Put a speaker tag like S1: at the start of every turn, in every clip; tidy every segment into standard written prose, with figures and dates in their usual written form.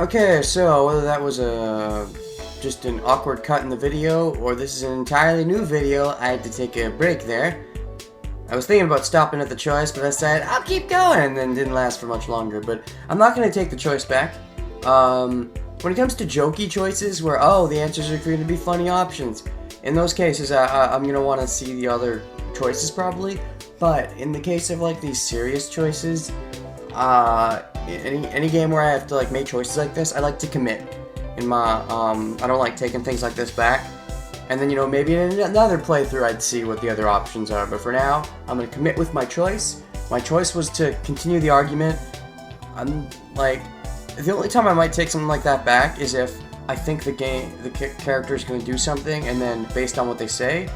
S1: Okay, so whether that was just an awkward cut in the video, or this is an entirely new video, I had to take a break there. I was thinking about stopping at the choice, but I said, I'll keep going, and then didn't last for much longer. But I'm not going to take the choice back. When it comes to jokey choices, where, the answers are going to be funny options, in those cases, I'm going to want to see the other choices, probably. But in the case of, like, these serious choices, any game where I have to, like, make choices like this, I like to commit. In my, I don't like taking things like this back. And then, maybe in another playthrough I'd see what the other options are. But for now, I'm going to commit with my choice. My choice was to continue the argument. I'm, like, the only time I might take something like that back is if I think the character is going to do something, and then based on what they say,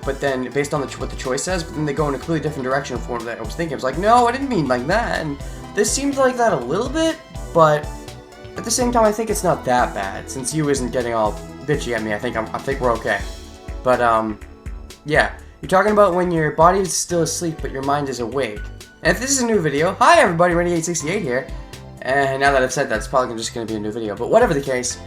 S1: but then based on what the choice says, but then they go in a completely different direction from what I was thinking. I was like, no, I didn't mean like that. And this seems like that a little bit, but at the same time, I think it's not that bad. Since you isn't getting all bitchy at me, I think we're okay. But yeah, you're talking about when your body is still asleep but your mind is awake. And if this is a new video, hi everybody, Renegade68 here. And now that I've said that, it's probably just going to be a new video. But whatever the case,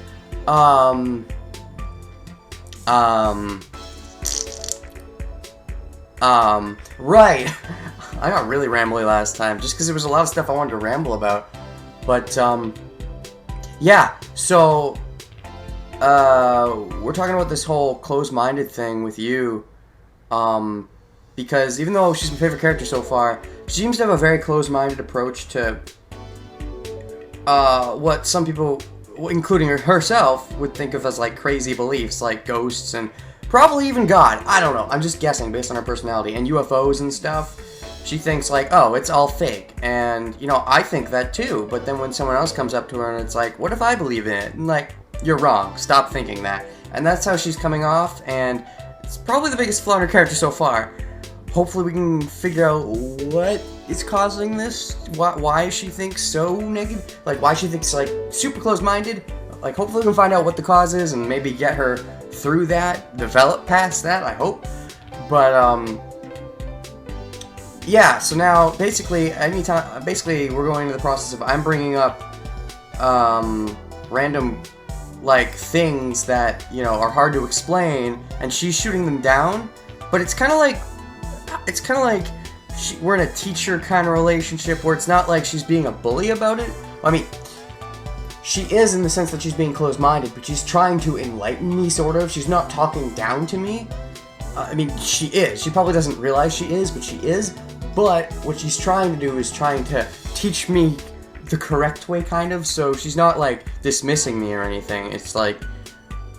S1: right. I got really rambly last time, just because there was a lot of stuff I wanted to ramble about. But, yeah, so, we're talking about this whole closed-minded thing with you, because even though she's my favorite character so far, she seems to have a very closed-minded approach to, what some people, including herself, would think of as, like, crazy beliefs, like ghosts and probably even God. I don't know. I'm just guessing based on her personality. And UFOs and stuff. She thinks like, oh, it's all fake. And, I think that too. But then when someone else comes up to her and it's like, what if I believe in it? And like, you're wrong. Stop thinking that. And that's how she's coming off. And it's probably the biggest flaw in her character so far. Hopefully we can figure out what is causing this. Why she thinks so negative. Like, why she thinks, like, super close-minded. Like, hopefully we can find out what the cause is and maybe get her through that, develop past that, I hope. But, yeah, so now, basically, we're going into the process of, I'm bringing up, random, like, things that, are hard to explain, and she's shooting them down, but it's kind of like, we're in a teacher kind of relationship, where it's not like she's being a bully about it. I mean, she is in the sense that she's being closed-minded, but she's trying to enlighten me, sort of. She's not talking down to me. I mean, she is. She probably doesn't realize she is, but she is. But what she's trying to do is trying to teach me the correct way, kind of. So she's not, like, dismissing me or anything. It's like,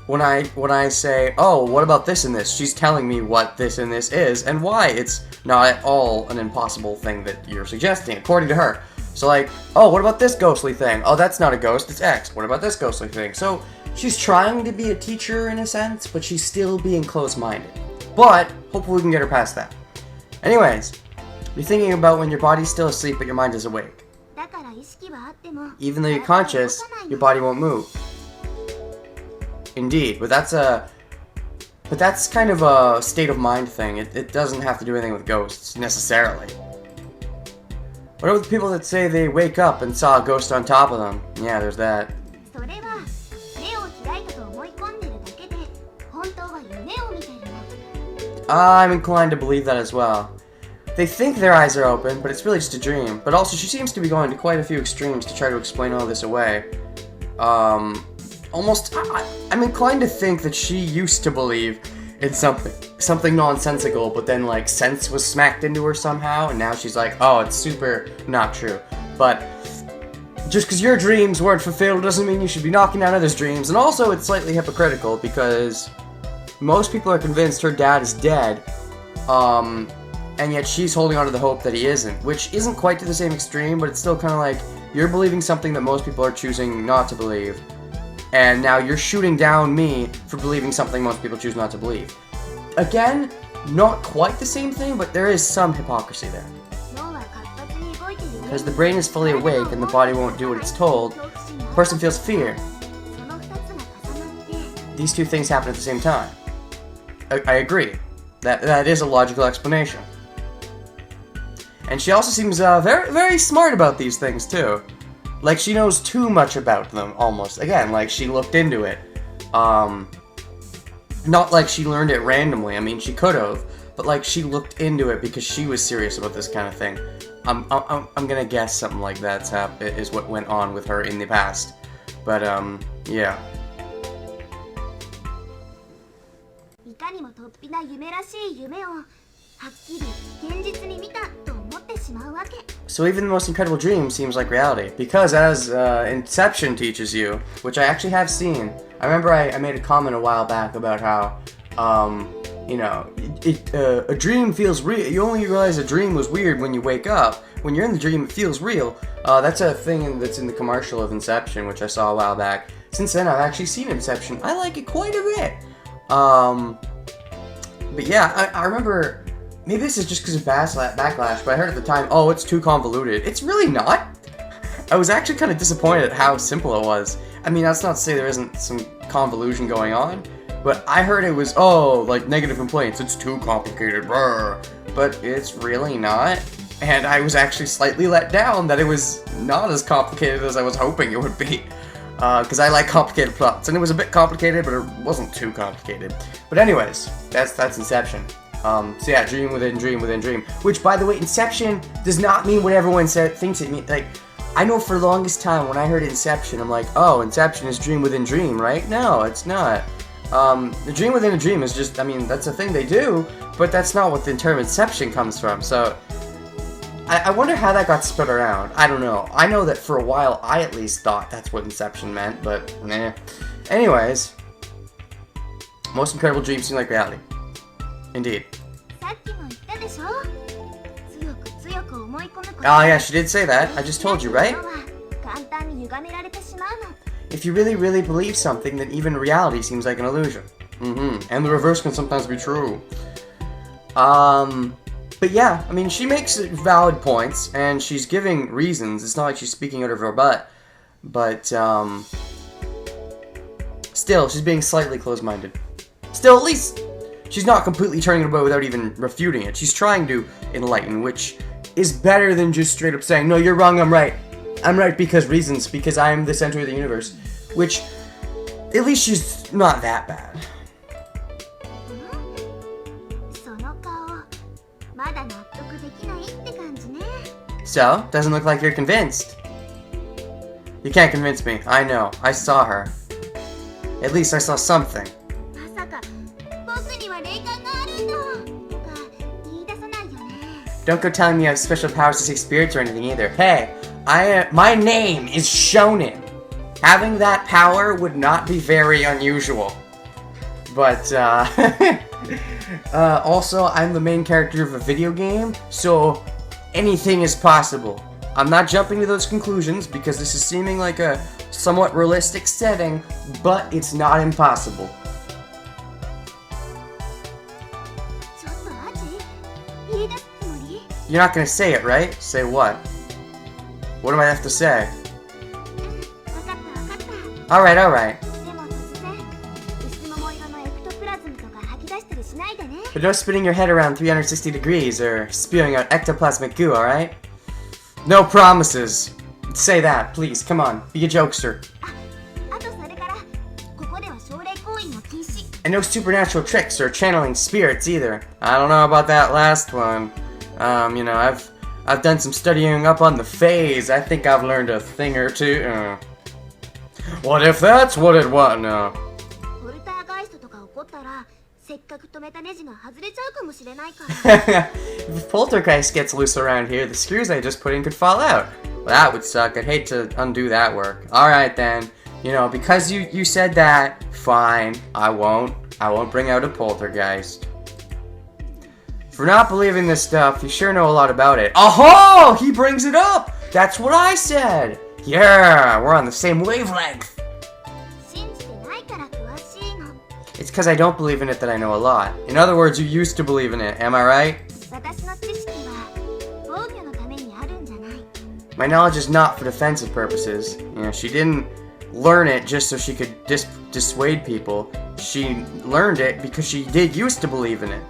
S1: when I say, oh, what about this and this? She's telling me what this and this is, and why it's not at all an impossible thing that you're suggesting, according to her. So like, oh, what about this ghostly thing? Oh, that's not a ghost, it's X. What about this ghostly thing? So she's trying to be a teacher in a sense, but she's still being close-minded. But hopefully we can get her past that. Anyways, you're thinking about when your body's still asleep but your mind is awake. Even though you're conscious, your body won't move. Indeed, but that's kind of a state of mind thing. It doesn't have to do anything with ghosts, necessarily. What about the people that say they wake up and saw a ghost on top of them? Yeah, there's that. I'm inclined to believe that as well. They think their eyes are open, but it's really just a dream. But also, she seems to be going to quite a few extremes to try to explain all this away. I'm inclined to think that she used to believe in something nonsensical, but then, like, sense was smacked into her somehow, and now she's like, oh, it's super not true. But just because your dreams weren't fulfilled doesn't mean you should be knocking down others' dreams. And also, it's slightly hypocritical, because most people are convinced her dad is dead, and yet she's holding on to the hope that he isn't, which isn't quite to the same extreme, but it's still kind of like, you're believing something that most people are choosing not to believe. And now you're shooting down me for believing something most people choose not to believe. Again, not quite the same thing, but there is some hypocrisy there. Because the brain is fully awake and the body won't do what it's told, the person feels fear. These two things happen at the same time. I agree. That is a logical explanation. And she also seems very, very smart about these things, too. Like, she knows too much about them, almost. Again, like, she looked into it. Not like she learned it randomly. I mean, she could have. But, like, she looked into it because she was serious about this kind of thing. I'm gonna guess something like that is what went on with her in the past. But, yeah.
S2: いかにも突飛な夢らしい夢をはっきり現実に見たと思ってしまうわけ。
S1: So even the most incredible dream seems like reality. Because as Inception teaches you, which I actually have seen, I remember I made a comment a while back about how, you know, a dream feels real. You only realize a dream was weird when you wake up. When you're in the dream, it feels real. That's a thing that's in the commercial of Inception, which I saw a while back. Since then, I've actually seen Inception. I like it quite a bit. But yeah, I remember, maybe this is just because of backlash, but I heard at the time, oh, it's too convoluted. It's really not. I was actually kind of disappointed at how simple it was. I mean, that's not to say there isn't some convolution going on, but I heard it was, oh, like, negative complaints, it's too complicated, brr. But it's really not. And I was actually slightly let down that it was not as complicated as I was hoping it would be. Because I like complicated plots, and it was a bit complicated, but it wasn't too complicated. But anyways, that's Inception. So yeah, dream within dream within dream. Which, by the way, Inception does not mean what everyone thinks it means. Like, I know for the longest time when I heard Inception, I'm like, oh, Inception is dream within dream, right? No, it's not. The dream within a dream is just, I mean, that's a thing they do, but that's not what the term Inception comes from. So I wonder how that got spread around. I don't know. I know that for a while I at least thought that's what Inception meant, but nah. Anyways, most incredible dreams seem like reality. Indeed.
S2: さっきも言ったでしょ。強く強く思い込むこと。
S1: Oh yeah, she did say that. I just told you, right?
S2: 簡単に歪められてしまうの。
S1: If you really, really believe something, then even reality seems like an illusion. And the reverse can sometimes be true. But yeah, I mean, she makes valid points, and she's giving reasons. It's not like she's speaking out of her butt. But, still, she's being slightly closed-minded. Still, at least, she's not completely turning it away without even refuting it. She's trying to enlighten, which is better than just straight up saying, no, you're wrong, I'm right. I'm right because reasons, because I'm the center of the universe. Which, at least she's not that bad.
S2: その顔、まだ納得できないって感じね。
S1: So, doesn't look like you're convinced. You can't convince me. I know. I saw her. At least I saw something.
S2: まさか僕には霊感があるんだとか言い出さないよね。
S1: Don't go telling me you have special powers to see spirits or anything either. Hey, my name is Shonen. Having that power would not be very unusual. But, also, I'm the main character of a video game, so anything is possible. I'm not jumping to those conclusions because this is seeming like a somewhat realistic setting, but it's not impossible.
S2: ちょっとマジ？言い出すつもり？
S1: You're not gonna say it, right? Say what? What do I have to say?
S2: わかったわかった。
S1: Alright, alright.
S2: でも突然、薄桃色のエクトプラズムとか吐き出したりしないでね。
S1: But no spinning your head around 360 degrees or spewing out ectoplasmic goo, alright? No promises. Say that, please. Come on. Be a jokester.
S2: あとそれから、ここでは奨励行為も禁止。
S1: And no supernatural tricks or channeling spirits either. I don't know about that last one. You know, I've done some studying up on the phase. I think I've learned a thing or two. What if that's what it was? No.
S2: ポルターガイストとか起こったら、せっかく止めたネジが外れちゃうかもしれないから。
S1: If poltergeist gets loose around here, the screws I just put in could fall out. Well, that would suck. I'd hate to undo that work. Alright then. You know, because you said that, fine. I won't bring out a poltergeist. For not believing this stuff, you sure know a lot about it. Oh, he brings it up! That's what I said! Yeah, we're on the same wavelength!
S2: 信じてないから詳しいの。
S1: It's because I don't believe in it that I know a lot. In other words, you used to believe in it, am I right?
S2: 私の知識は防御のためにあるんじゃない。
S1: My knowledge is not for defensive purposes. You know, she didn't learn it just so she could dissuade people. She learned it because she did used to believe in it.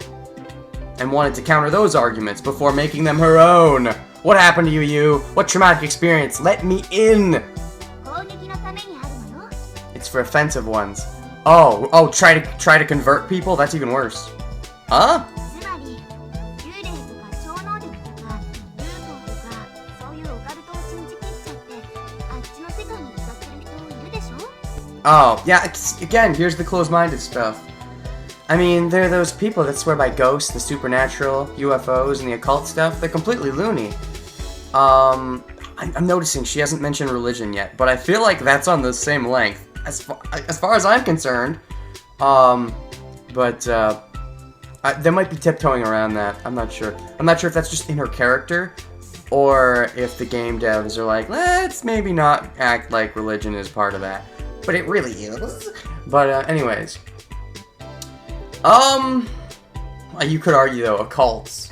S1: And wanted to counter those arguments before making them her own. What happened to you, you? What traumatic experience? Let me in!
S2: 攻撃のためにあるのよ。
S1: It's for offensive ones. Oh, try to convert people? That's even worse. Huh?
S2: つまり幽霊とか超能力とか UFO とかそういうオカルトを信じきっちゃってあっちの世界に使ってる人いるでしょ。
S1: Oh, yeah, again, here's the closed-minded stuff. I mean, there are those people that swear by ghosts, the supernatural, UFOs, and the occult stuff. They're completely loony. I'm noticing she hasn't mentioned religion yet, but I feel like that's on the same length, as far as I'm concerned. They might be tiptoeing around that. I'm not sure. I'm not sure if that's just in her character, or if the game devs are like, let's maybe not act like religion is part of that. But it really is. But anyways. You could argue though, occults.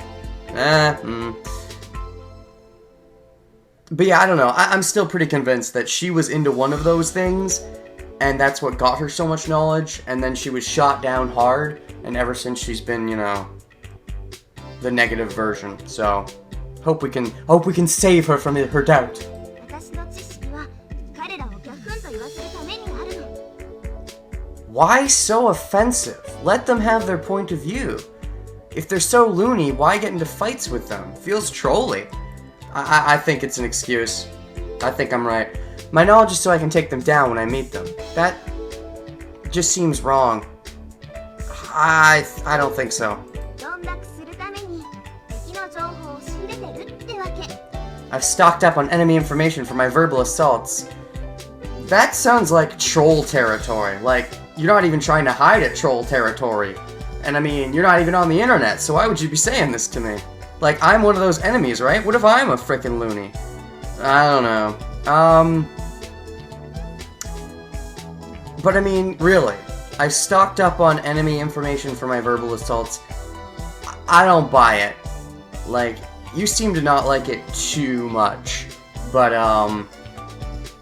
S1: But yeah, I don't know. I'm still pretty convinced that she was into one of those things, and that's what got her so much knowledge, and then she was shot down hard, and ever since she's been, you know, the negative version. So, hope we can save her from her doubt.
S2: 私の知識は彼らをギャフンと言わせるためにあるの。
S1: Why so offensive? Let them have their point of view. If they're so loony, why get into fights with them? Feels trolly. I think it's an excuse. I think I'm right. My knowledge is so I can take them down when I meet them. That just seems wrong. I don't think so.
S2: ドンバクするために敵の情報を仕入れてるってわけ。
S1: I've stocked up on enemy information for my verbal assaults. That sounds like troll territory. Like, you're not even trying to hide at troll territory. And I mean, you're not even on the internet, so why would you be saying this to me? Like, I'm one of those enemies, right? What if I'm a frickin' loony? I don't know. But I mean, really, I've stocked up on enemy information for my verbal assaults. I don't buy it. Like, you seem to not like it too much. But,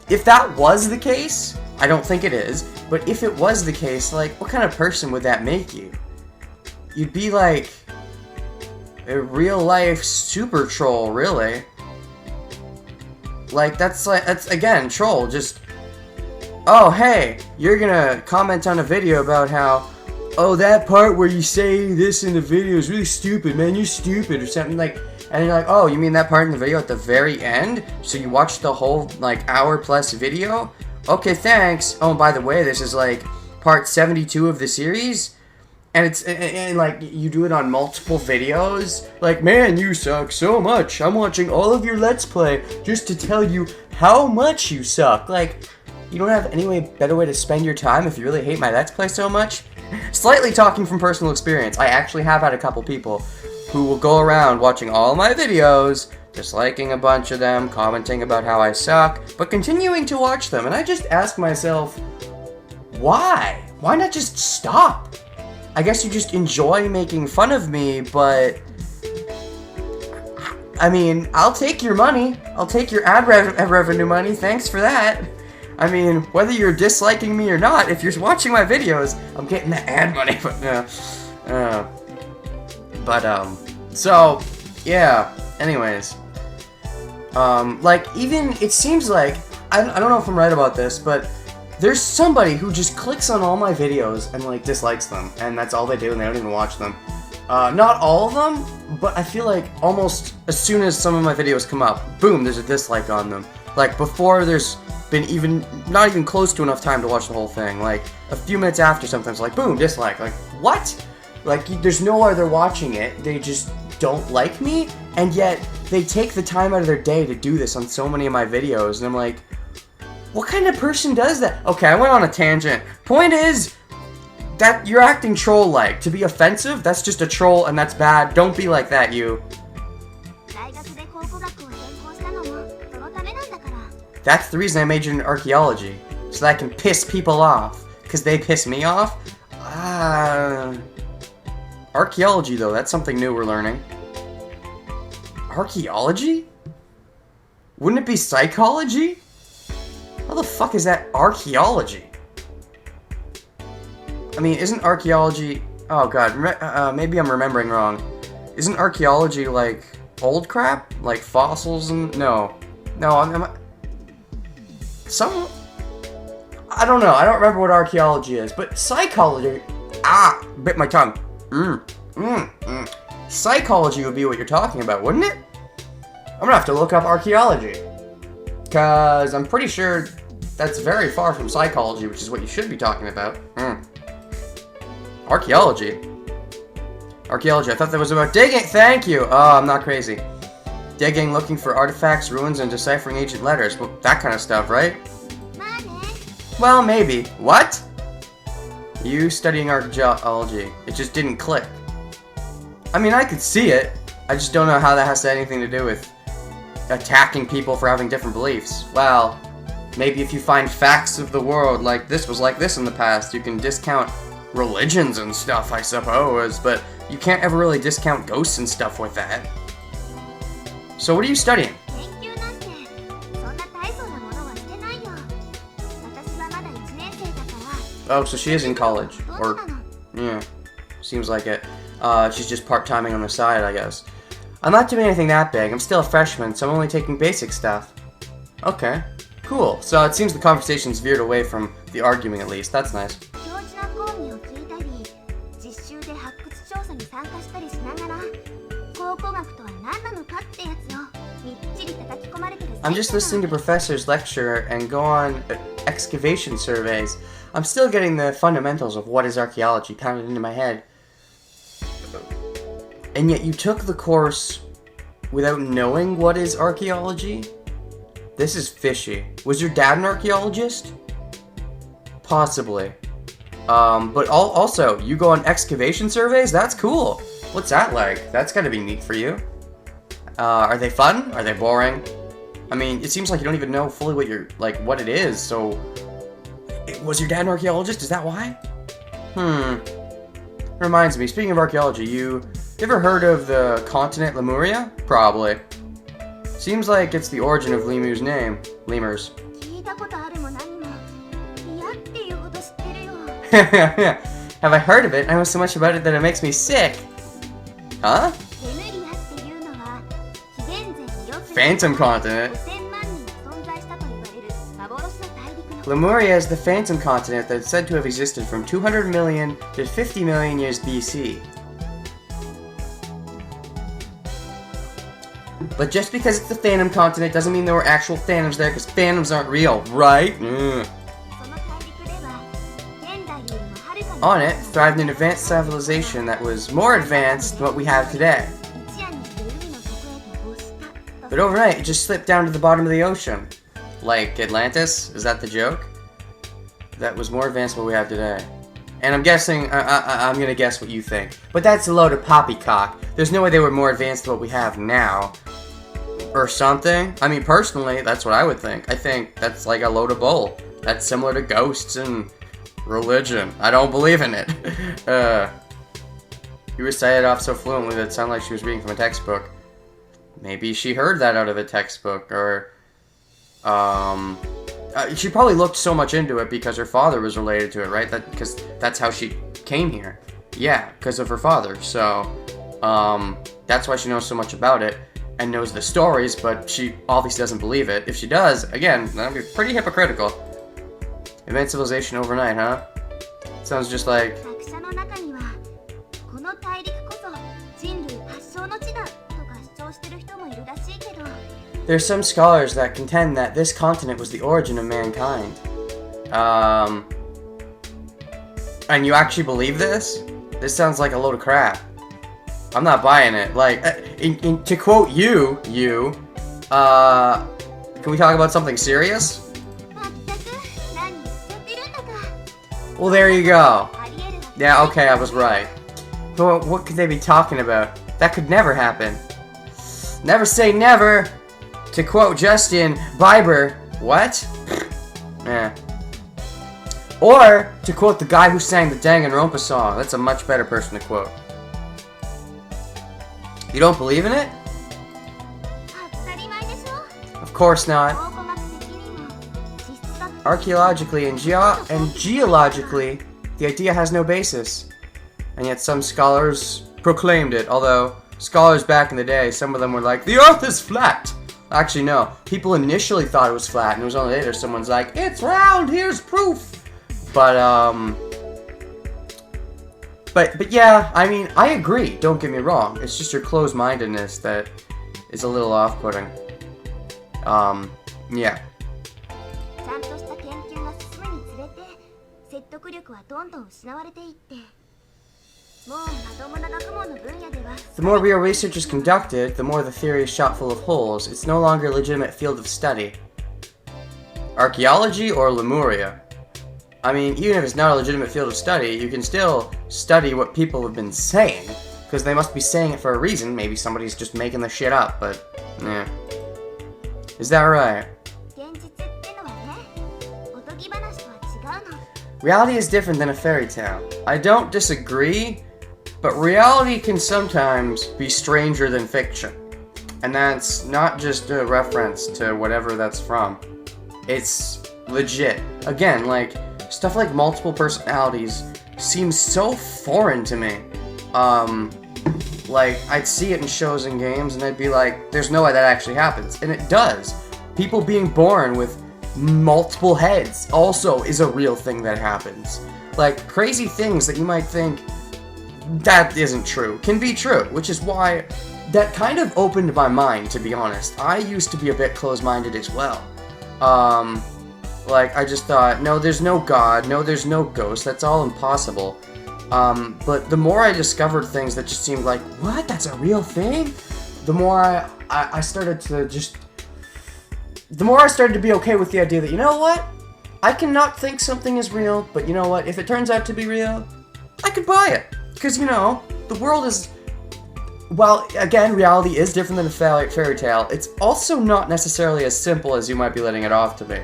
S1: if that was the case, I don't think it is, but if it was the case, like, what kind of person would that make you? You'd be like a real-life super troll, really. Like, that's again, troll, just, oh, hey, you're gonna comment on a video about how, oh, that part where you say this in the video is really stupid, man, you're stupid, or something, like, and you're like, oh, you mean that part in the video at the very end? So you watched the whole, like, hour-plus video? Okay, thanks. Oh, and by the way, this is, like, part 72 of the series? And it's, and like, you do it on multiple videos? Like, man, you suck so much. I'm watching all of your Let's Play just to tell you how much you suck. Like, you don't have any better way to spend your time if you really hate my Let's Play so much? Slightly talking from personal experience, I actually have had a couple people who will go around watching all my videos, disliking a bunch of them, commenting about how I suck, but continuing to watch them. And I just ask myself, why? Why not just stop? I guess you just enjoy making fun of me, but I mean, I'll take your money. I'll take your ad revenue money. Thanks for that. I mean, whether you're disliking me or not, if you're watching my videos, I'm getting the ad money, but so, yeah, anyways, like, even, it seems like, I don't know if I'm right about this, but there's somebody who just clicks on all my videos and, like, dislikes them, and that's all they do, and they don't even watch them. Not all of them, but I feel like almost as soon as some of my videos come up, boom, there's a dislike on them. Like, before there's been not even close to enough time to watch the whole thing. Like, a few minutes after, sometimes, like, boom, dislike. Like, what? Like, there's no why they're watching it. They just don't like me, and yet they take the time out of their day to do this on so many of my videos, and I'm like, what kind of person does that? Okay, I went on a tangent. Point is, that you're acting troll-like. To be offensive, that's just a troll, and that's bad. Don't be like that, you.
S2: 大学で考古学を専攻したのもそのためなんだから。
S1: That's the reason I majored in archaeology, so that I can piss people off, because they piss me off? Archaeology, though, that's something new we're learning. Archaeology? Wouldn't it be psychology? How the fuck is that archaeology? I mean, isn't archaeology... Oh god, maybe I'm remembering wrong. Isn't archaeology like old crap? Like fossils and... No. No, I don't know. I don't remember what archaeology is. But psychology... Ah! Bit my tongue. Psychology would be what you're talking about, wouldn't it? I'm gonna have to look up archaeology. Because I'm pretty sure that's very far from psychology, which is what you should be talking about. Archaeology. Archaeology. I thought that was about digging. Thank you. Oh, I'm not crazy. Digging, looking for artifacts, ruins, and deciphering ancient letters. Well, that kind of stuff, right? Well, maybe. What? You studying archaeology. It just didn't click. I mean, I could see it. I just don't know how that has anything to do with attacking people for having different beliefs. Well, maybe if you find facts of the world, like this was like this in the past, you can discount religions and stuff, I suppose, but you can't ever really discount ghosts and stuff with that. So what are you studying? Oh, so she is in college. Or, yeah, seems like it. She's just part-timing on the side, I guess. I'm not doing anything that big. I'm still a freshman, so I'm only taking basic stuff. Okay, cool. So it seems the conversation's veered away from the arguing, at least. That's nice. I'm just listening to professors lecture and go on excavation surveys. I'm still getting the fundamentals of what is archaeology pounded into my head. And yet you took the course without knowing what is archaeology? This is fishy. Was your dad an archaeologist? Possibly. But also, you go on excavation surveys? That's cool. What's that like? That's gotta be neat for you. Are they fun? Are they boring? I mean, it seems like you don't even know fully what it is, so... Was your dad an archaeologist? Is that why? Reminds me, speaking of archaeology, you ever heard of the continent Lemuria? Probably. Seems like it's the origin of Lemu's name. Lemurs. Have I heard of it? I know so much about it that it makes me sick. Huh? Phantom continent? Lemuria is the phantom continent that's said to have existed from 200 million to 50 million years BC. But just because it's the phantom continent doesn't mean there were actual phantoms there, because phantoms aren't real, right? On it thrived an advanced civilization that was more advanced than what we have today. But overnight, it just slipped down to the bottom of the ocean. Like Atlantis? Is that the joke? That was more advanced than what we have today. And I'm guessing, I'm gonna guess what you think. But that's a load of poppycock. There's no way they were more advanced than what we have now. Or something. I mean, personally, that's what I would think. I think that's like a load of bull. That's similar to ghosts and religion. I don't believe in it. You recited off so fluently that it sounded like she was reading from a textbook. Maybe she heard that out of a textbook, or... she probably looked so much into it because her father was related to it, right? Because that's how she came here. Yeah, because of her father. So, that's why she knows so much about it and knows the stories, but she obviously doesn't believe it. If she does, again, that'd be pretty hypocritical. Advanced civilization overnight, huh? Sounds just like... There's some scholars that contend that this continent was the origin of mankind. And you actually believe this? This sounds like a load of crap. I'm not buying it. Like, to quote you, can we talk about something serious? Well, there you go. Yeah, okay, I was right. But what could they be talking about? That could never happen. Never say never! To quote Justin Bieber, what? Yeah. Or, to quote the guy who sang the Danganronpa song. That's a much better person to quote. You don't believe in it? Of course not. Archaeologically and geologically, the idea has no basis. And yet some scholars proclaimed it, although scholars back in the day, some of them were like, the Earth is flat! Actually, no. People initially thought it was flat, and it was only later someone's like, it's round, here's proof! But yeah, I mean, I agree, don't get me wrong. It's just your closed-mindedness that is a little off-putting. Yeah.
S2: ちゃんとした研究が進むにつれて説得力はどんどん失われていってもうまともな学問の分野では
S1: The more real research is conducted, the more the theory is shot full of holes. It's no longer a legitimate field of study. Archaeology or Lemuria? I mean, even if it's not a legitimate field of study, you can still study what people have been saying, because they must be saying it for a reason. Maybe somebody's just making the shit up, but yeah. Is that right?
S2: 現実ってのはねおとぎ話とは違うの
S1: Reality is different than a fairy tale. I don't disagree, but reality can sometimes be stranger than fiction. And that's not just a reference to whatever that's from. It's legit. Again, like, stuff like multiple personalities seems so foreign to me. Like, I'd see it in shows and games, and I'd be like, there's no way that actually happens. And it does. People being born with multiple heads also is a real thing that happens. Like, crazy things that you might think, that isn't true, can be true, which is why that kind of opened my mind, to be honest. I used to be a bit closed-minded as well. Like, I just thought, no, there's no God, no, there's no ghost, that's all impossible. But the more I discovered things that just seemed like, what, that's a real thing? The more I started to just... The more I started to be okay with the idea that, you know what? I cannot think something is real, but you know what? If it turns out to be real, I could buy it. Because, you know, the world is... While, again, reality is different than a fairy tale, it's also not necessarily as simple as you might be letting it off to be.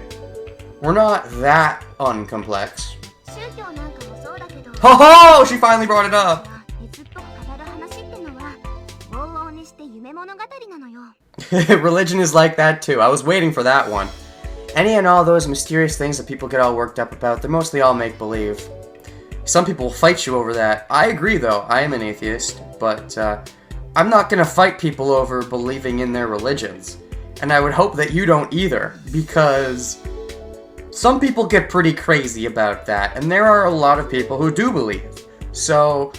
S1: We're not that uncomplex.
S2: 宗教なんかもそうだけど
S1: Ho ho! She finally brought it up!
S2: 熱っぽく語る話ってのは往々にして夢物語なのよ
S1: Religion is like that too. I was waiting for that one. Any and all those mysterious things that people get all worked up about, they're mostly all make-believe. Some people will fight you over that. I agree though, I am an atheist, but I'm not gonna fight people over believing in their religions. And I would hope that you don't either, because some people get pretty crazy about that, and there are a lot of people who do believe. So,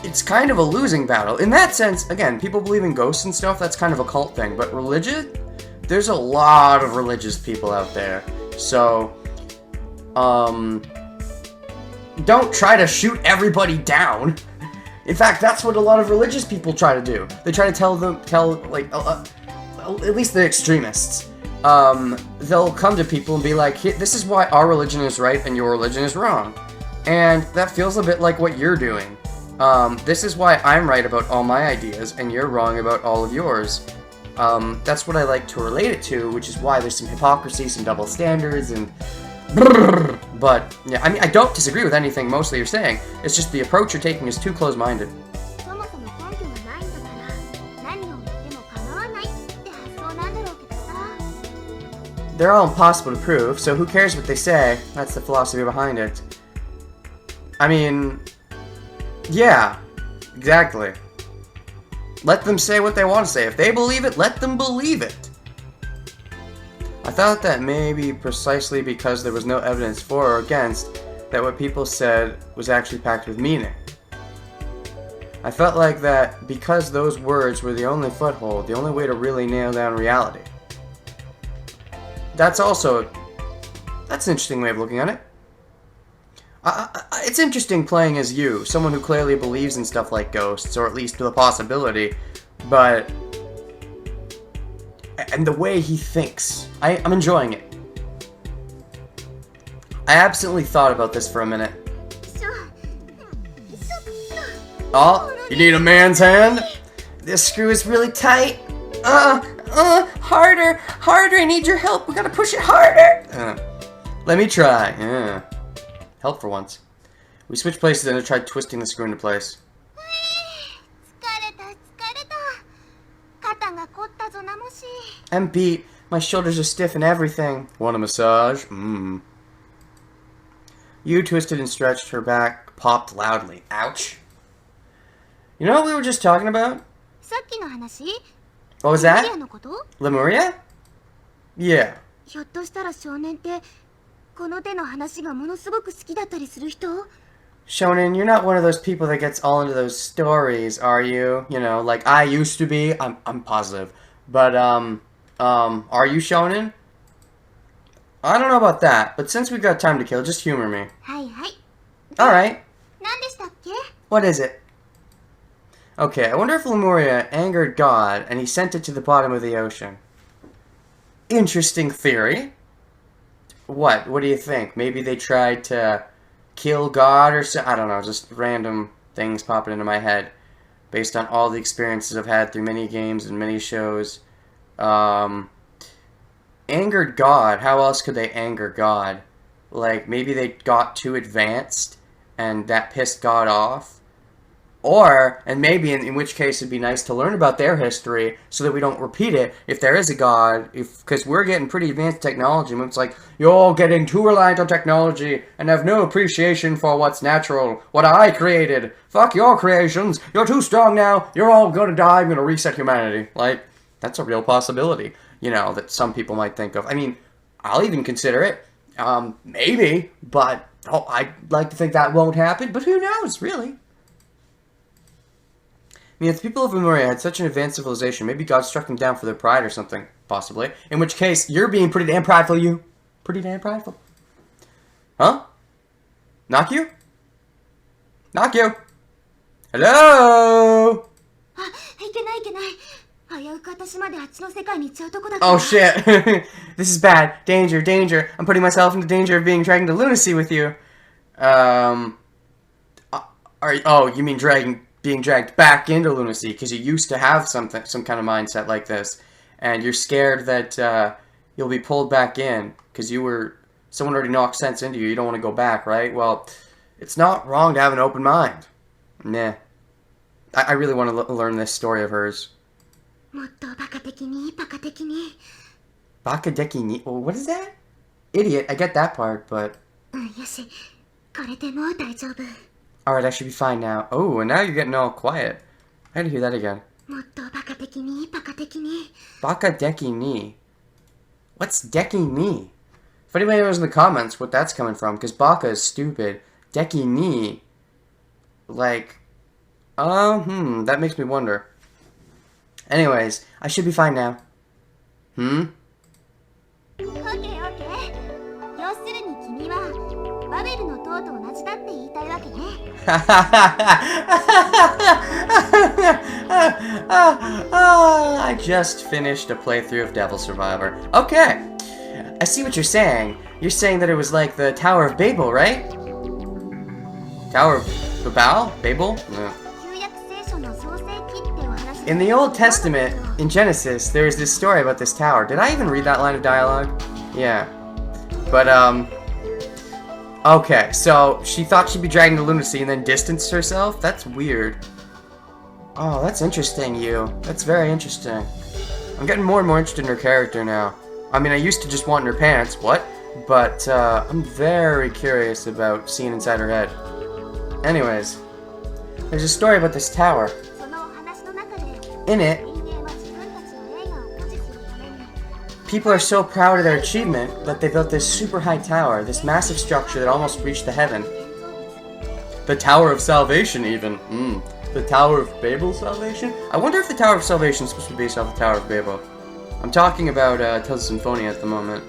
S1: it's kind of a losing battle. In that sense, again, people believe in ghosts and stuff, that's kind of a cult thing, but religion? There's a lot of religious people out there. So, don't try to shoot everybody down. In fact, that's what a lot of religious people try to do. They try to tell, at least the extremists, they'll come to people and be like, this is why our religion is right and your religion is wrong. And that feels a bit like what you're doing. This is why I'm right about all my ideas and you're wrong about all of yours. That's what I like to relate it to, which is why there's some hypocrisy, some double standards, and but, yeah, I mean, I don't disagree with anything mostly you're saying. It's just the approach you're taking is too close-minded.
S2: そもそも根拠がないんだから何を言っても構わないって発想なんだろうけどさ
S1: They're all impossible to prove, so who cares what they say? That's the philosophy behind it. I mean, yeah, exactly. Let them say what they want to say. If they believe it, let them believe it. I thought that maybe precisely because there was no evidence for or against, that what people said was actually packed with meaning. I felt like that because those words were the only foothold, the only way to really nail down reality. That's an interesting way of looking at it. It's interesting playing as you, someone who clearly believes in stuff like ghosts, or at least the possibility, but... And the way he thinks. I'm enjoying it. I absolutely thought about this for a minute. Oh, you need a man's hand? This screw is really tight. Harder, I need your help. We gotta push it harder. Let me try. Help for once. We switched places and I tried twisting the screw into place.
S2: 疲れた肩が凝ったぞなもし
S1: I'm beat. My shoulders are stiff and everything. Want a massage? You twisted and stretched. Her back popped loudly. Ouch. You know what we were just talking about?
S2: さっきの話
S1: What was
S2: リア
S1: that?
S2: のこと
S1: Lemuria? Yeah.
S2: ひょっとしたら少年ってこの手の話がものすごく好きだったりする人
S1: Shonen, you're not one of those people that gets all into those stories, are you? You know, like I used to be. I'm positive. But, are you Shonen? I don't know about that, but since we've got time to kill, just humor me.
S2: はいはい
S1: Alright.
S2: 何でしたっけ
S1: What is it? Okay, I wonder if Lemuria angered God and he sent it to the bottom of the ocean. Interesting theory. What? What do you think? Maybe they tried to kill God or so? I don't know, just random things popping into my head based on all the experiences I've had through many games and many shows. Angered God. How else could they anger God? Like, maybe they got too advanced and that pissed God off. Or, and maybe in which case it'd be nice to learn about their history so that we don't repeat it if there is a God, because we're getting pretty advanced technology, and it's like, you're getting too reliant on technology and have no appreciation for what's natural, what I created. Fuck your creations, you're too strong now, you're all gonna die, I'm gonna reset humanity. Like, that's a real possibility, you know, that some people might think of. I mean, I'll even consider it, maybe, but I'd like to think that won't happen, but who knows, really? I mean, if the people of Lemuria had such an advanced civilization, maybe God struck them down for their pride or something, possibly. In which case, you're being pretty damn prideful, you. Pretty damn prideful. Huh? Knock you? Knock you. Hello?
S2: あ、いけないいけない危うく私まであっちの世界に行っちゃうとこだから
S1: Oh shit. This is bad. Danger, danger. I'm putting myself into danger of being dragged into lunacy with you. You mean being dragged back into lunacy because you used to have some kind of mindset like this, and you're scared that you'll be pulled back in because someone already knocked sense into you. You don't want to go back, right? Well, it's not wrong to have an open mind. Nah. I really want to learn this story of hers.
S2: もっとバカ的にバカ的に
S1: Bakadeki ni... Oh, what is that? Idiot, I get that part, but...
S2: よしこれでもう大丈夫
S1: Alright, I should be fine now. Oh, and now you're getting all quiet. I had to hear that again.
S2: もっとバカ的にバカ的に
S1: Bakadeki ni. What's deki ni? If anybody knows in the comments what that's coming from, because Baka is stupid. Deki ni. Like... that makes me wonder. Anyways, I should be fine now. Hmm?
S2: オッケーオッケー要するに君はバベルの塔と同じだって言いたいわけね
S1: I just finished a playthrough of Devil Survivor. Okay, I see what you're saying. You're saying that it was like the Tower of Babel, right? Tower of Babel? Babel? No.
S2: 旧約聖書の創世記ってお話
S1: In the Old Testament, in Genesis, there's this story about this tower. Did I even read that line of dialogue? Yeah. But, okay, so she thought she'd be dragged into lunacy and then distanced herself? That's weird. Oh, that's interesting, you. That's very interesting. I'm getting more and more interested in her character now. I mean, I used to just want in her pants, what? But, I'm very curious about seeing inside her head. Anyways, there's a story about this tower.
S2: そのお話の中で
S1: In it,
S2: 人間は自分たちの栄華を誇示するために
S1: people are so proud of their achievement that they built this super high tower, this massive structure that almost reached the heaven.
S2: 建造物
S1: The Tower of Salvation, even. The Tower of Babel Salvation? I wonder if the Tower of Salvation is supposed to be based off the Tower of Babel. I'm talking about Tales of Symphonia at the moment.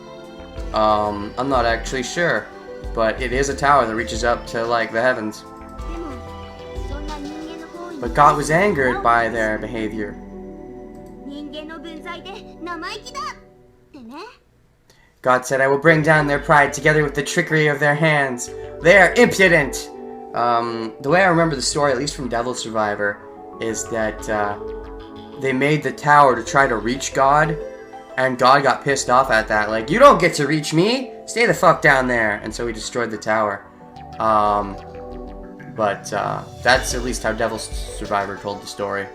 S1: I'm not actually sure, but it is a tower that reaches up to, like, the heavens.
S2: でもそんな人間の行為に
S1: But God was angered by their behavior.
S2: 人間の分際で生意気だってね
S1: God said, I will bring down their pride together with the trickery of their hands. They are impudent! The way I remember the story, at least from Devil Survivor, is that they made the tower to try to reach God, and God got pissed off at that. Like, you don't get to reach me! Stay the fuck down there! And so he destroyed the tower. But that's at least how Devil Survivor told the story.
S2: か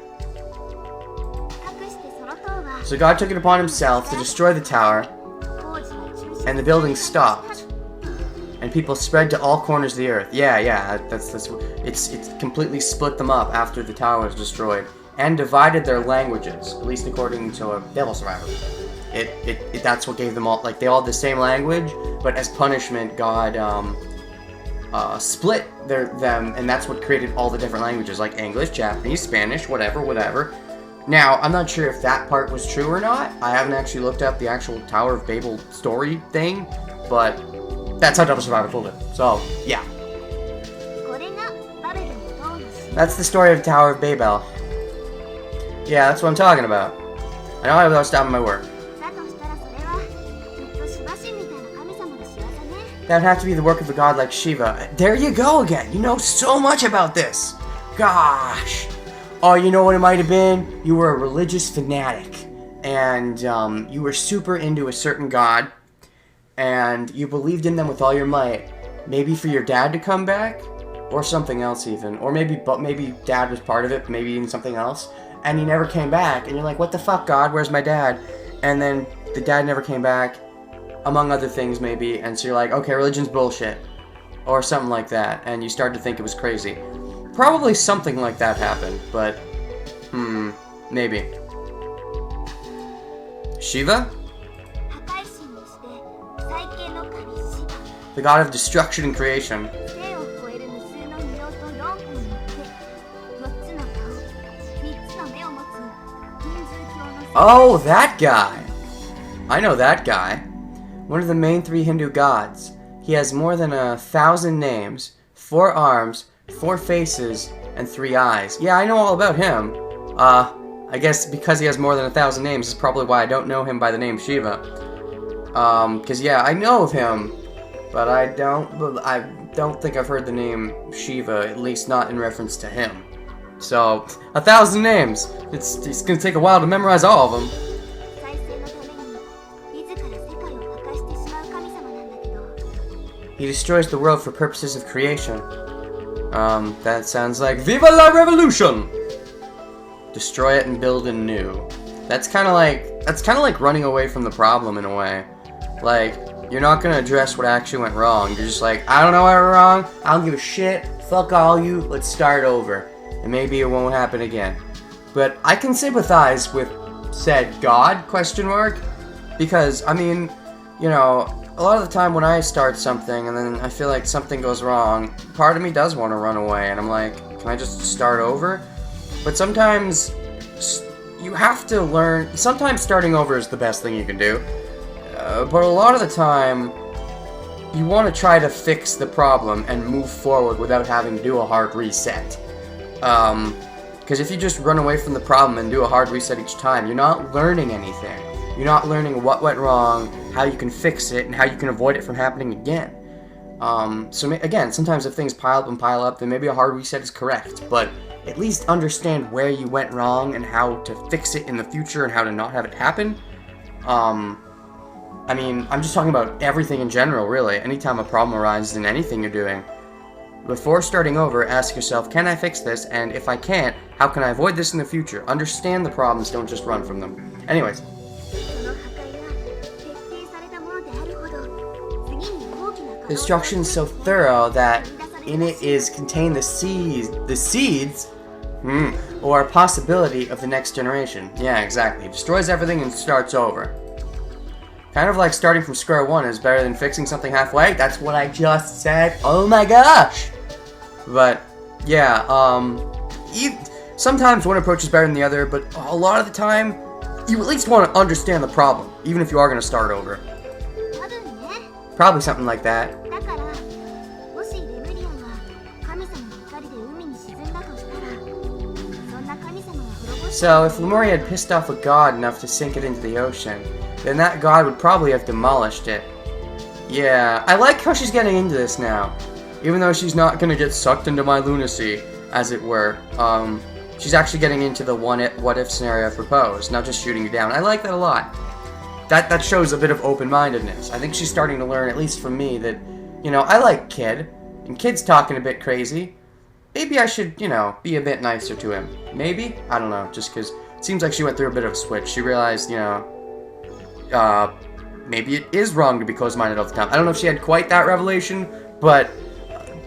S2: くしてその塔は
S1: So God took it upon himself to destroy the tower,
S2: 工事は中止
S1: and the building stopped. And and people spread to all corners of the earth. Yeah, that's it's completely split them up after the tower was destroyed and divided their languages, at least according to a Devil Survivor. That's what gave them all, like, they all had the same language, but as punishment, God split them, and that's what created all the different languages, like English, Japanese, Spanish, whatever. Now, I'm not sure if that part was true or not. I haven't actually looked up the actual Tower of Babel story thing, but that's how Devil Survivor told it. So, yeah.
S2: これがバベルの塔の神
S1: That's the story of Tower of Babel. Yeah, that's what I'm talking about. I know I was stopping my work.
S2: だとしたらそれはきっとシバ神みたいな神様の仕業ね
S1: That would have to be the work of a god like Shiva. There you go again. You know so much about this. Gosh. Oh, you know what it might have been? You were a religious fanatic. And you were super into a certain god. And you believed in them with all your might. Maybe for your dad to come back? Or something else even. Or maybe dad was part of it. Maybe even something else. And he never came back. And you're like, what the fuck, God? Where's my dad? And then the dad never came back. Among other things, maybe. And so you're like, okay, religion's bullshit. Or something like that. And you start to think it was crazy. Probably something like that happened. But, maybe. Shiva?
S2: 破壊神として再建の神シバ
S1: The god of destruction and creation.
S2: 10を超える無数の仁王と4本の手4つの顔3つの目を持つヒンズー教の
S1: Oh, that guy! I know that guy. One of the main 3 Hindu gods. He has more than 1,000 names, 4 arms, 4 faces, and 3 eyes. Yeah, I know all about him. I guess because he has more than 1,000 names is probably why I don't know him by the name Shiva. Cause yeah, I know of him, but I don't think I've heard the name Shiva, at least not in reference to him. So, 1,000 names. It's gonna take a while to memorize all of them.
S2: 再生のために自ら世界を破壊してしまう神様なんだけど
S1: He destroys the world for purposes of creation. That sounds like Viva la Revolution! Destroy it and build anew. That's kind of like running away from the problem in a way. Like, you're not gonna address what actually went wrong. You're just like, I don't know what went wrong. I don't give a shit. Fuck all you. Let's start over. And maybe it won't happen again. But I can sympathize with said God, ? Because, I mean, you know, a lot of the time when I start something and then I feel like something goes wrong, part of me does want to run away. And I'm like, can I just start over? But sometimes you have to learn. Sometimes starting over is the best thing you can do. But a lot of the time, you want to try to fix the problem and move forward without having to do a hard reset. Because if you just run away from the problem and do a hard reset each time, you're not learning anything. You're not learning what went wrong, how you can fix it, and how you can avoid it from happening again. So again, sometimes if things pile up, then maybe a hard reset is correct. But at least understand where you went wrong and how to fix it in the future and how to not have it happen. I mean, I'm just talking about everything in general, really. Anytime a problem arises in anything you're doing. Before starting over, ask yourself, can I fix this? And if I can't, how can I avoid this in the future? Understand the problems, don't just run from them. Anyways.
S2: その破壊が徹底されたものであるほど次に大きな可能性
S1: Destruction is so thorough that in it is contained the seeds, or a possibility of the next generation. Yeah, exactly. It destroys everything and starts over. Kind of like starting from square one is better than fixing something halfway. That's what I just said. Oh my gosh! But, yeah, sometimes one approach is better than the other, but a lot of the time, you at least want to understand the problem, even if you are going to start over.
S2: 多分ね
S1: Probably something like that.
S2: だからもしレムリアンが神様の怒りで海に沈んだとしたらそんな神様は滅ぼし
S1: So, if Lemuria had pissed off a god enough to sink it into the ocean, then that god would probably have demolished it. Yeah, I like how she's getting into this now. Even though she's not gonna get sucked into my lunacy, as it were. She's actually getting into the what if scenario I proposed, not just shooting you down. I like that a lot. That shows a bit of open-mindedness. I think she's starting to learn, at least from me, that, you know, I like Kid, and Kid's talking a bit crazy. Maybe I should, you know, be a bit nicer to him. Maybe? I don't know, just because it seems like she went through a bit of a switch. She realized, you know, maybe it is wrong to be closed-minded all the time. I don't know if she had quite that revelation, but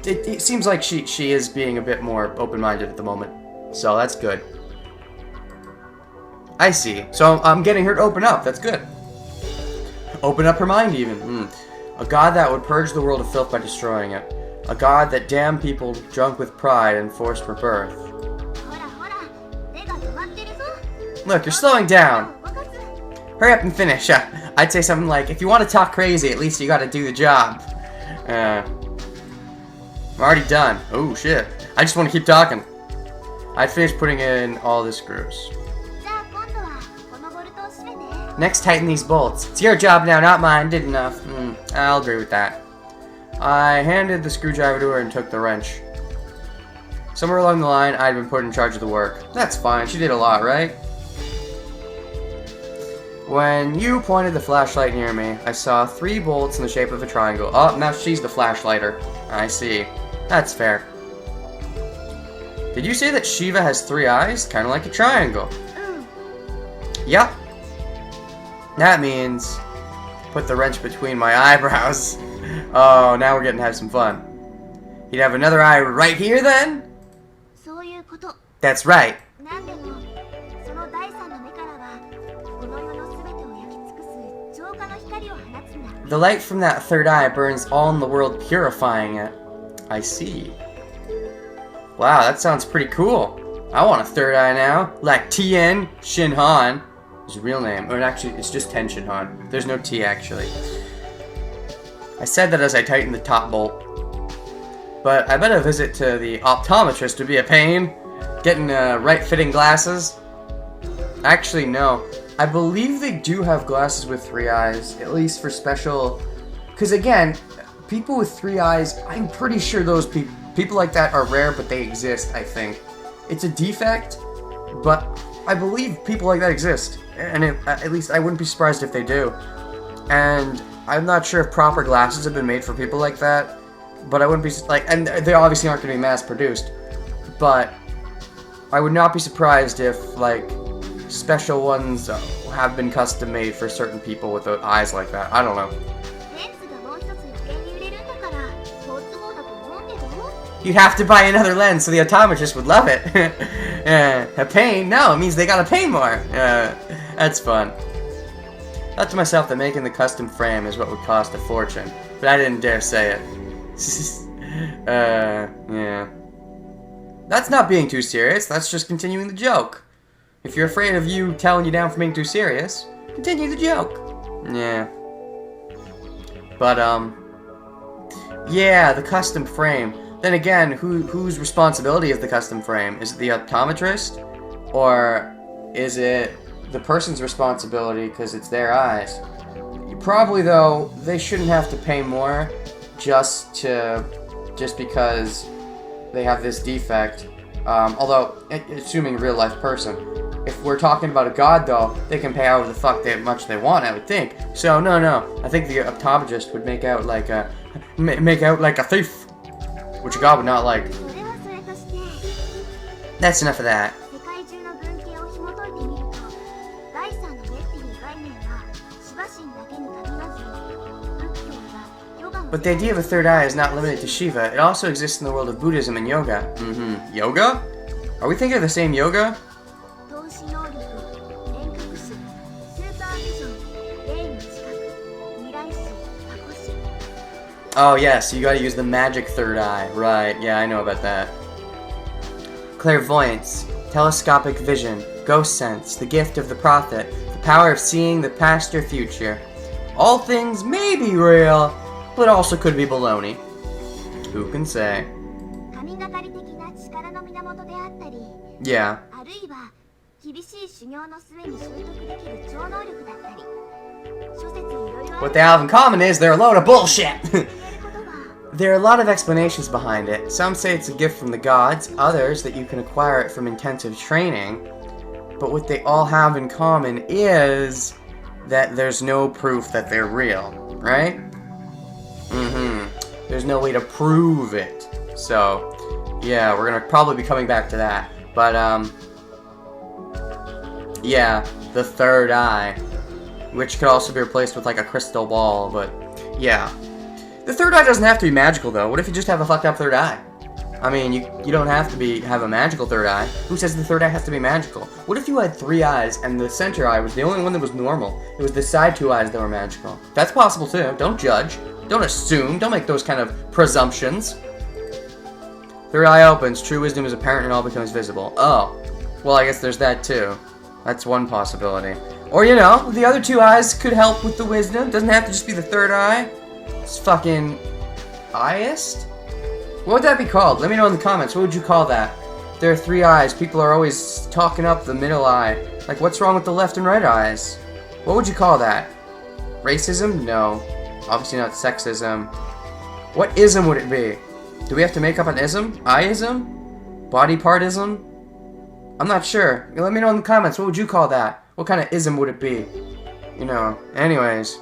S1: it seems like she is being a bit more open-minded at the moment. So that's good. I see. So I'm getting her to open up. That's good. Open up her mind, even. A god that would purge the world of filth by destroying it. A god that damned people drunk with pride and forced rebirth.
S2: ほらほら手が止まってるぞ
S1: Look, you're slowing down.
S2: 動かす
S1: Hurry up and finish. I'd say something like, if you want to talk crazy, at least you gotta do the job. I'm already done. Oh, shit. I just want to keep talking. I'd finished putting in all the screws.
S2: じゃあ今度はこのボルトを締めて
S1: Next, tighten these bolts. It's your job now, not mine. Did enough. I'll agree with that. I handed the screwdriver to her and took the wrench. Somewhere along the line, I'd been put in charge of the work. That's fine. She did a lot, right? When you pointed the flashlight near me, I saw 3 bolts in the shape of a triangle. Oh, now she's the flashlighter. I see. That's fair. Did you say that Shiva has 3 eyes? Kind of like a triangle.
S2: うん
S1: Yup. That means put the wrench between my eyebrows. Oh, now we're getting to have some fun. You'd have another eye right here then?
S2: そういうこと
S1: That's right.
S2: なんでもその第三の目からはこの世の全てを焼き尽くす浄化の光を放つんだ
S1: The light from that third eye burns all in the world, purifying it. I see. Wow, that sounds pretty cool. I want a third eye now. Like Tien Shinhan. His real name. Or actually, it's just Ten Shinhan. There's no T, actually. I said that as I tightened the top bolt. But I bet a visit to the optometrist would be a pain. Getting right-fitting glasses. Actually, no. I believe they do have glasses with 3 eyes. At least for special... Because again, people with 3 eyes, I'm pretty sure those people like that are rare, but they exist, I think. It's a defect, but I believe people like that exist. And at least I wouldn't be surprised if they do. And I'm not sure if proper glasses have been made for people like that. But I wouldn't be, like, and they obviously aren't going to be mass-produced. But I would not be surprised if, like, special ones have been custom-made for certain people with eyes like that. I don't know.
S2: レンズがもう一つ余計に売れるんだから好都合だと思うけど
S1: You'd have to buy another lens so the optometrist would love it. A pain? No, it means they gotta pay more. That's fun. Thought to myself that making the custom frame is what would cost a fortune, but I didn't dare say it. Yeah. That's not being too serious, that's just continuing the joke. If you're afraid of you telling you down for being too serious, continue the joke. Yeah. But, yeah, the custom frame. Then again, whose responsibility is the custom frame? Is it the optometrist? Or is it the person's responsibility because it's their eyes? Probably, though, they shouldn't have to pay more just because they have this defect. Although, assuming a real-life person. If we're talking about a god, though, they can pay however the fuck much they want, I would think. So, no. I think the optometrist would make out like a thief. Which a god would not like.
S2: それはそれとして
S1: That's enough of that.
S2: 世界中の文系を紐解いてみると第三の目っていう概念はシバ神だけに限らず仏教やヨガの
S1: But the idea of a third eye is not limited to Shiva. It also exists in the world of Buddhism and yoga. Yoga? Are we thinking of the same yoga?
S2: 透視能力遠隔視スーパービジョン霊の知覚未来視過去視
S1: Oh, yes, you gotta use the magic third eye. Right, yeah, I know about that. Clairvoyance, telescopic vision, ghost sense, the gift of the prophet, the power of seeing the past or future. All things may be real, but also could be baloney. Who can say?
S2: 神がかり的な力の源であったり
S1: Yeah.
S2: あるいは厳しい修行の末に習得できる超能力だったり諸説いろいろあ
S1: What
S2: る
S1: they have in common is they're a load of bullshit!
S2: ことは
S1: There are a lot of explanations behind it. Some say it's a gift from the gods, others that you can acquire it from intensive training. But what they all have in common is that there's no proof that they're real, right? There's no way to prove it. So, yeah, we're gonna probably be coming back to that. But, yeah, the third eye. which could also be replaced with like a crystal ball, but yeah. The third eye doesn't have to be magical though. What if you just have a fucked up third eye? I mean, you don't have to have a magical third eye. Who says the third eye has to be magical? What if you had 3 eyes and the center eye was the only one that was normal? It was the side 2 eyes that were magical. That's possible too. Don't judge. Don't assume. Don't make those kind of presumptions. Third eye opens. True wisdom is apparent and all becomes visible. Oh. Well, I guess there's that too. That's one possibility. Or, you know, the other 2 eyes could help with the wisdom. Doesn't have to just be the third eye. It's fucking... Eyeist? What would that be called? Let me know in the comments. What would you call that? There are 3 eyes. People are always talking up the middle eye. Like, what's wrong with the left and right eyes? What would you call that? Racism? No. Obviously not sexism. What ism would it be? Do we have to make up an ism? Eye-ism? Body part-ism? I'm not sure. Let me know in the comments. What would you call that? What kind of ism would it be? You know. Anyways.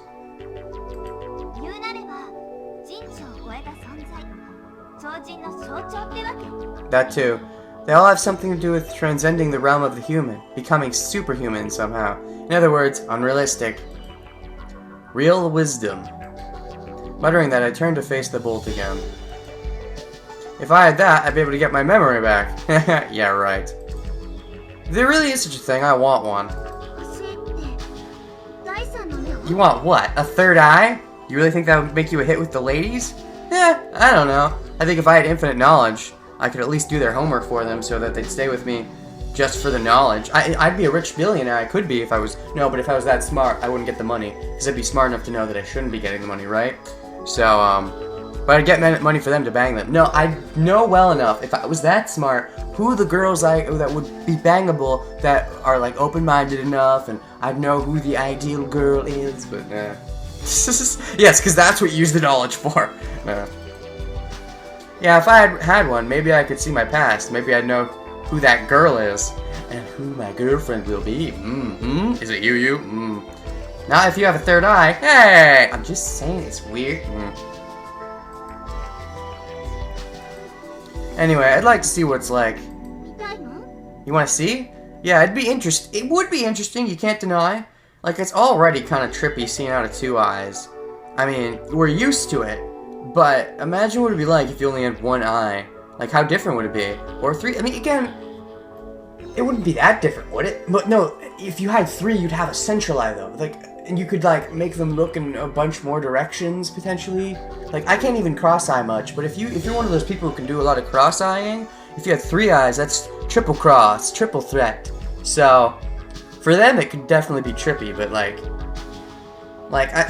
S1: That too. They all have something to do with transcending the realm of the human, becoming superhuman somehow. In other words, unrealistic. Real wisdom. Muttering that, I turned to face the bolt again. If I had that, I'd be able to get my memory back. Yeah, right. If there really is such a thing, I want one. You want what? A third eye? You really think that would make you a hit with the ladies? I don't know. I think if I had infinite knowledge, I could at least do their homework for them so that they'd stay with me just for the knowledge. I'd be a rich billionaire. I could be if I was... No, but if I was that smart, I wouldn't get the money. Because I'd be smart enough to know that I shouldn't be getting the money, right? So, but I'd get money for them to bang them. No, I know well enough, if I was that smart, who the girls that would be bangable that are, like, open-minded enough, and I'd know who the ideal girl is, but, yes, because that's what you use the knowledge for. Yeah, if I had one, maybe I could see my past. Maybe I'd know who that girl is. And who my girlfriend will be. Is it you? Now, if you have a third eye, hey! I'm just saying it's weird. Anyway, I'd like to see what it's like. You want to see? Yeah, it would be interesting, you can't deny. Like, it's already kind of trippy seeing out of 2 eyes. I mean, we're used to it. But imagine what it'd be like if you only had 1 eye. Like, how different would it be? Or 3? I mean, again, it wouldn't be that different, would it? But no, if you had 3, you'd have a central eye, though. Like, and you could, like, make them look in a bunch more directions, potentially. Like, I can't even cross-eye much, but if you're one of those people who can do a lot of cross-eyeing, if you had 3 eyes, that's triple cross, triple threat. So, for them, it could definitely be trippy, but, like,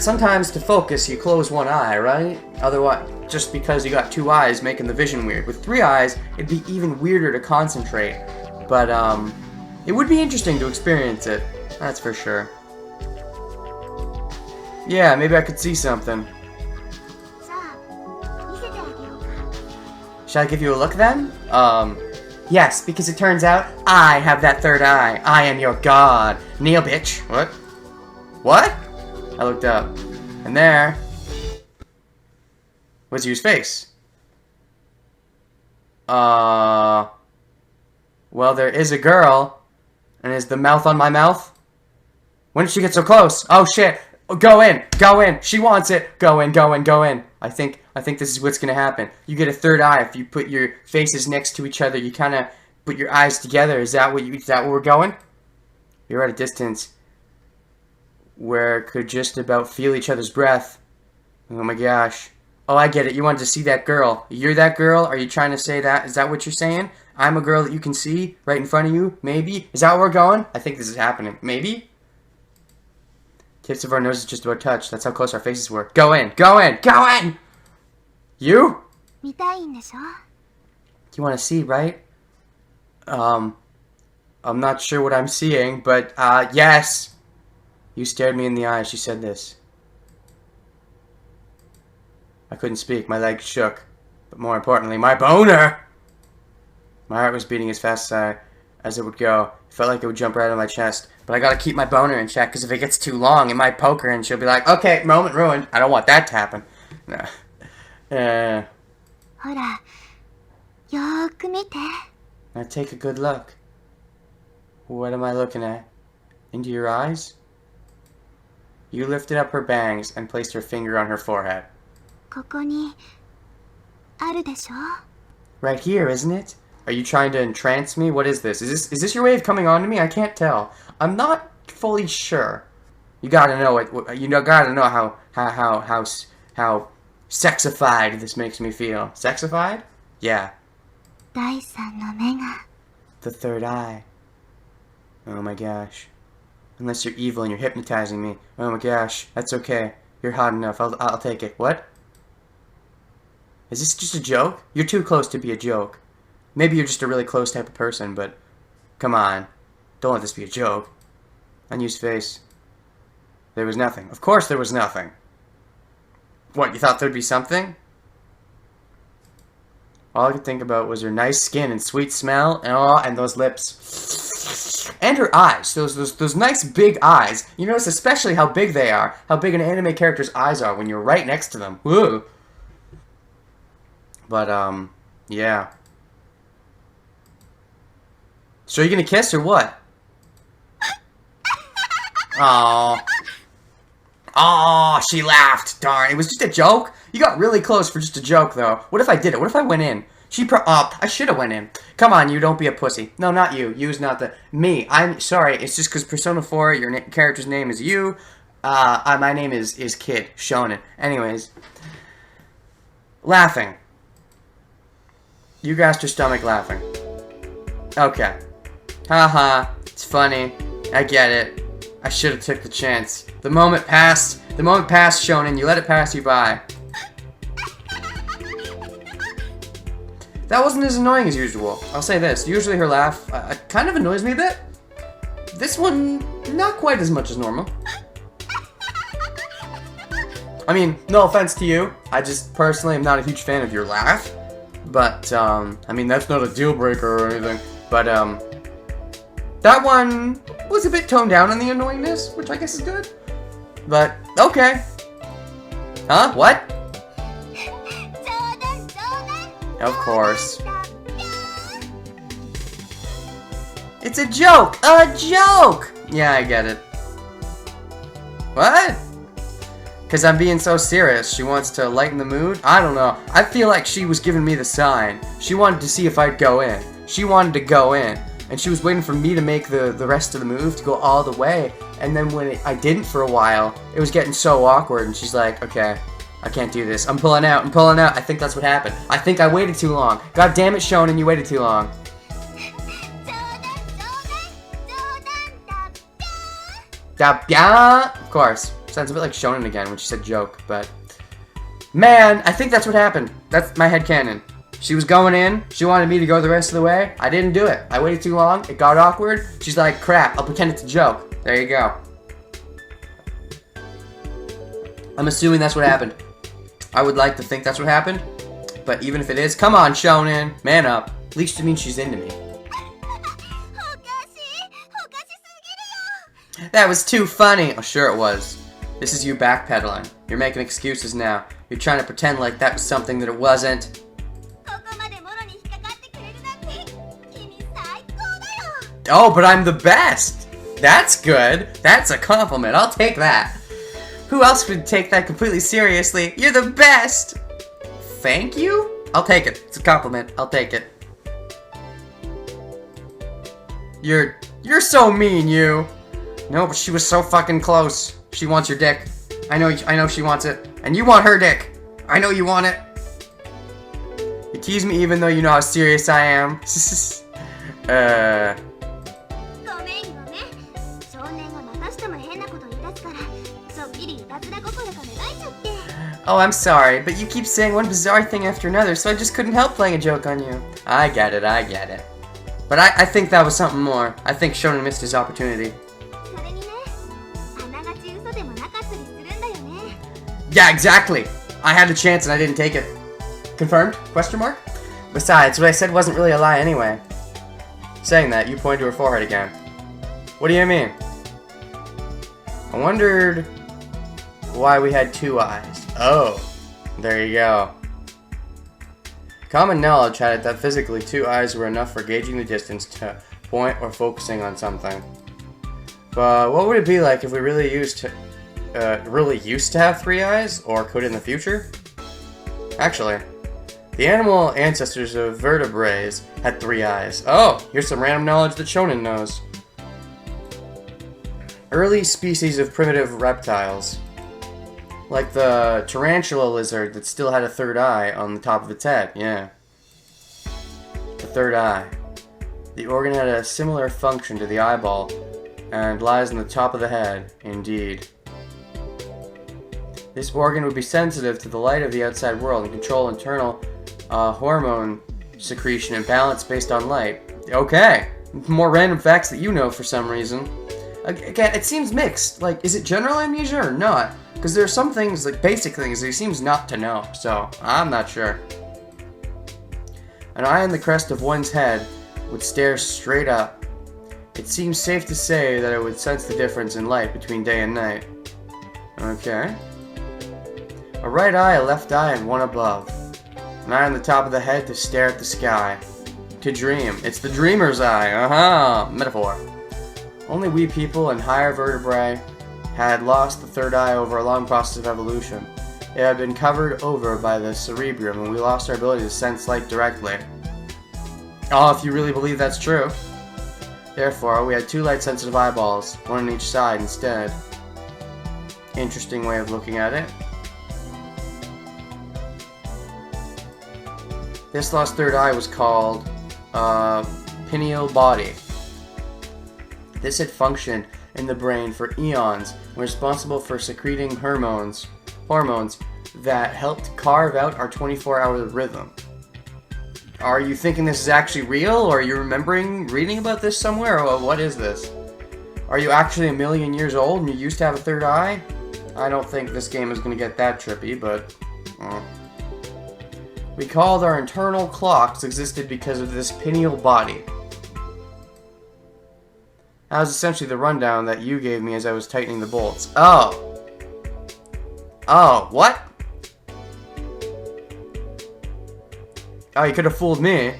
S1: sometimes to focus, you close 1 eye, right? Otherwise, just because you got 2 eyes making the vision weird. With 3 eyes, it'd be even weirder to concentrate. But, it would be interesting to experience it. That's for sure. Yeah, maybe I could see something. Shall I give you a look then? Yes, because it turns out I have that third eye. I am your god. Kneel, bitch. What? What? I looked up, and there was Yu's face. Well, there is a girl, and is the mouth on my mouth? When did she get so close? Oh shit! Go in, go in. She wants it. Go in, go in, go in. I think this is what's gonna happen. You get a third eye if you put your faces next to each other. You kind of put your eyes together. Is that where we're going? You're at a distance where could just about feel each other's breath. Oh my gosh. Oh, I get it. You wanted to see that girl. You're that girl? Are you trying to say that? Is that what you're saying? I'm a girl that you can see right in front of you? Maybe? Is that where we're going? I think this is happening. Maybe? Tips of our noses just about touch. That's how close our faces were. Go in! Go in! Go in! You? You want to see, right? I'm not sure what I'm seeing, but, yes! You stared me in the eye as she said this. I couldn't speak. My legs shook. But more importantly, my boner! My heart was beating as fast as it would go. It felt like it would jump right on my chest. But I gotta keep my boner in check, because if it gets too long, it might poke her and she'll be like, okay, moment ruined. I don't want that to happen. No. Now take a good look. What am I looking at? Into your eyes? You lifted up her bangs and placed her finger on her forehead.
S2: ここにあるでしょ
S1: Right here, isn't it? Are you trying to entrance me? What is this? Is this your way of coming on to me? I can't tell. I'm not fully sure. You gotta know it. Gotta know how sexified this makes me feel. Sexified? Yeah.
S2: 第三の目が
S1: The third eye. Oh my gosh. Unless you're evil and you're hypnotizing me. Oh my gosh. That's okay. You're hot enough. I'll take it. What? Is this just a joke? You're too close to be a joke. Maybe you're just a really close type of person, but come on. Don't let this be a joke. Unused face. There was nothing. Of course there was nothing. What, you thought there'd be something? All I could think about was her nice skin and sweet smell, and those lips. And her eyes. Those nice big eyes. You notice especially how big they are. How big an anime character's eyes are when you're right next to them. Woo! But, yeah. So are you gonna kiss or what? Aww. Aww, she laughed. Darn, it was just a joke? You got really close for just a joke, though. What if I did it? What if I went in? I should have went in. Come on, you, don't be a pussy. No, not you. You's not the... Me. I'm sorry. It's just because Persona 4, your character's name is you. My name is Kid. Shonen. Anyways. Laughing. You gassed your stomach laughing. Okay. Haha. It's funny. I get it. I should have took the chance. The moment passed. The moment passed, Shonen. You let it pass you by. That wasn't as annoying as usual. I'll say this. Usually her laugh kind of annoys me a bit. This one, not quite as much as normal. I mean, no offense to you. I just personally am not a huge fan of your laugh. But, I mean, that's not a deal breaker or anything. But, that one was a bit toned down on the annoyingness, which I guess is good. But, okay. Huh? What? Of course. It's a joke! A joke! Yeah, I get it. What? Because I'm being so serious. She wants to lighten the mood? I don't know. I feel like she was giving me the sign. She wanted to see if I'd go in. She wanted to go in. And she was waiting for me to make the rest of the move to go all the way. And then when I didn't for a while, it was getting so awkward. And she's like, okay, I can't do this. I'm pulling out. I'm pulling out. I think that's what happened. I think I waited too long. God damn it, Shonen, you waited too long. Of course. Sounds a bit like Shonen again when she said joke, but... Man, I think that's what happened. That's my headcanon. She was going in. She wanted me to go the rest of the way. I didn't do it. I waited too long. It got awkward. She's like, crap, I'll pretend it's a joke. There you go. I'm assuming that's what happened. I would like to think that's what happened. But even if it is, come on, Shonen. Man up. At least it means she's into me. That was too funny. Oh, sure it was. This is you backpedaling. You're making excuses now. You're trying to pretend like that was something that it wasn't. Oh, but I'm the best! That's good. That's a compliment. I'll take that. Who else would take that completely seriously? You're the best! Thank you? I'll take it. It's a compliment. I'll take it. You're so mean, you. No, but she was so fucking close. She wants your dick. I know she wants it. And you want her dick. I know you want it. You tease me even though you know how serious I am. Oh, I'm sorry, but you keep saying one bizarre thing after another, so I just couldn't help playing a joke on you. I get it. But I think that was something more. I think Shonen missed his opportunity. Yeah, exactly. I had a chance and I didn't take it. Confirmed? Question mark? Besides, what I said wasn't really a lie anyway. Saying that, you pointed to her forehead again. What do you mean? I wondered why we had two eyes. Oh, there you go. Common knowledge had it that physically two eyes were enough for gauging the distance to point or focusing on something. But what would it be like if we really used really used to have 3 eyes, or could in the future? Actually, the animal ancestors of vertebrates had 3 eyes. Oh, here's some random knowledge that Shonen knows. Early species of primitive reptiles, like the tarantula lizard that still had a 3rd eye on the top of its head, yeah. The 3rd eye. The organ had a similar function to the eyeball, and lies on the top of the head, indeed. This organ would be sensitive to the light of the outside world and control internal hormone secretion and balance based on light. Okay, more random facts that you know for some reason. Again, it seems mixed. Like, is it general amnesia or not? Because there are some things, like basic things, that he seems not to know, so I'm not sure. An eye on the crest of one's head would stare straight up. It seems safe to say that it would sense the difference in light between day and night. Okay. A right eye, a left eye, and one above. An eye on the top of the head to stare at the sky. To dream. It's the dreamer's eye. Metaphor. Only we people and higher vertebrae had lost the 3rd eye over a long process of evolution. It had been covered over by the cerebrum, and we lost our ability to sense light directly. Oh, if you really believe that's true. Therefore, we had 2 light-sensitive eyeballs, one on each side instead. Interesting way of looking at it. This lost 3rd eye was called pineal body. This had functioned in the brain for eons and was responsible for secreting hormones that helped carve out our 24-hour rhythm. Are you thinking this is actually real, or are you remembering reading about this somewhere, or what is this? Are you actually a million years old and you used to have a 3rd eye? I don't think this game is going to get that trippy, but... We called our internal clocks existed because of this pineal body. That was essentially the rundown that you gave me as I was tightening the bolts. Oh. Oh, what? Oh, you could have fooled me.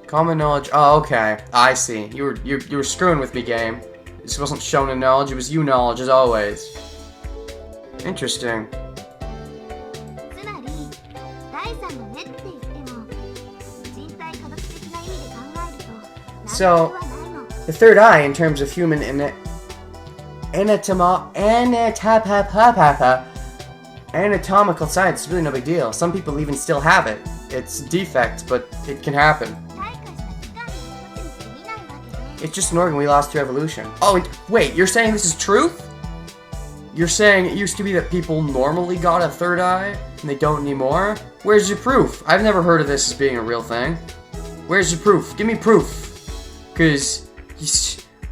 S1: Common knowledge. Oh, okay. I see. You were screwing with me, game. This wasn't shonen knowledge, it was you knowledge, as always. Interesting. So, the 3rd eye, in terms of human anatomical science, is really no big deal. Some people even still have it. It's a defect, but it can happen. It's just an organ we lost through evolution. Oh, wait, you're saying this is truth? You're saying it used to be that people normally got a 3rd eye, and they don't anymore? Where's your proof? I've never heard of this as being a real thing. Where's your proof? Give me proof. Because,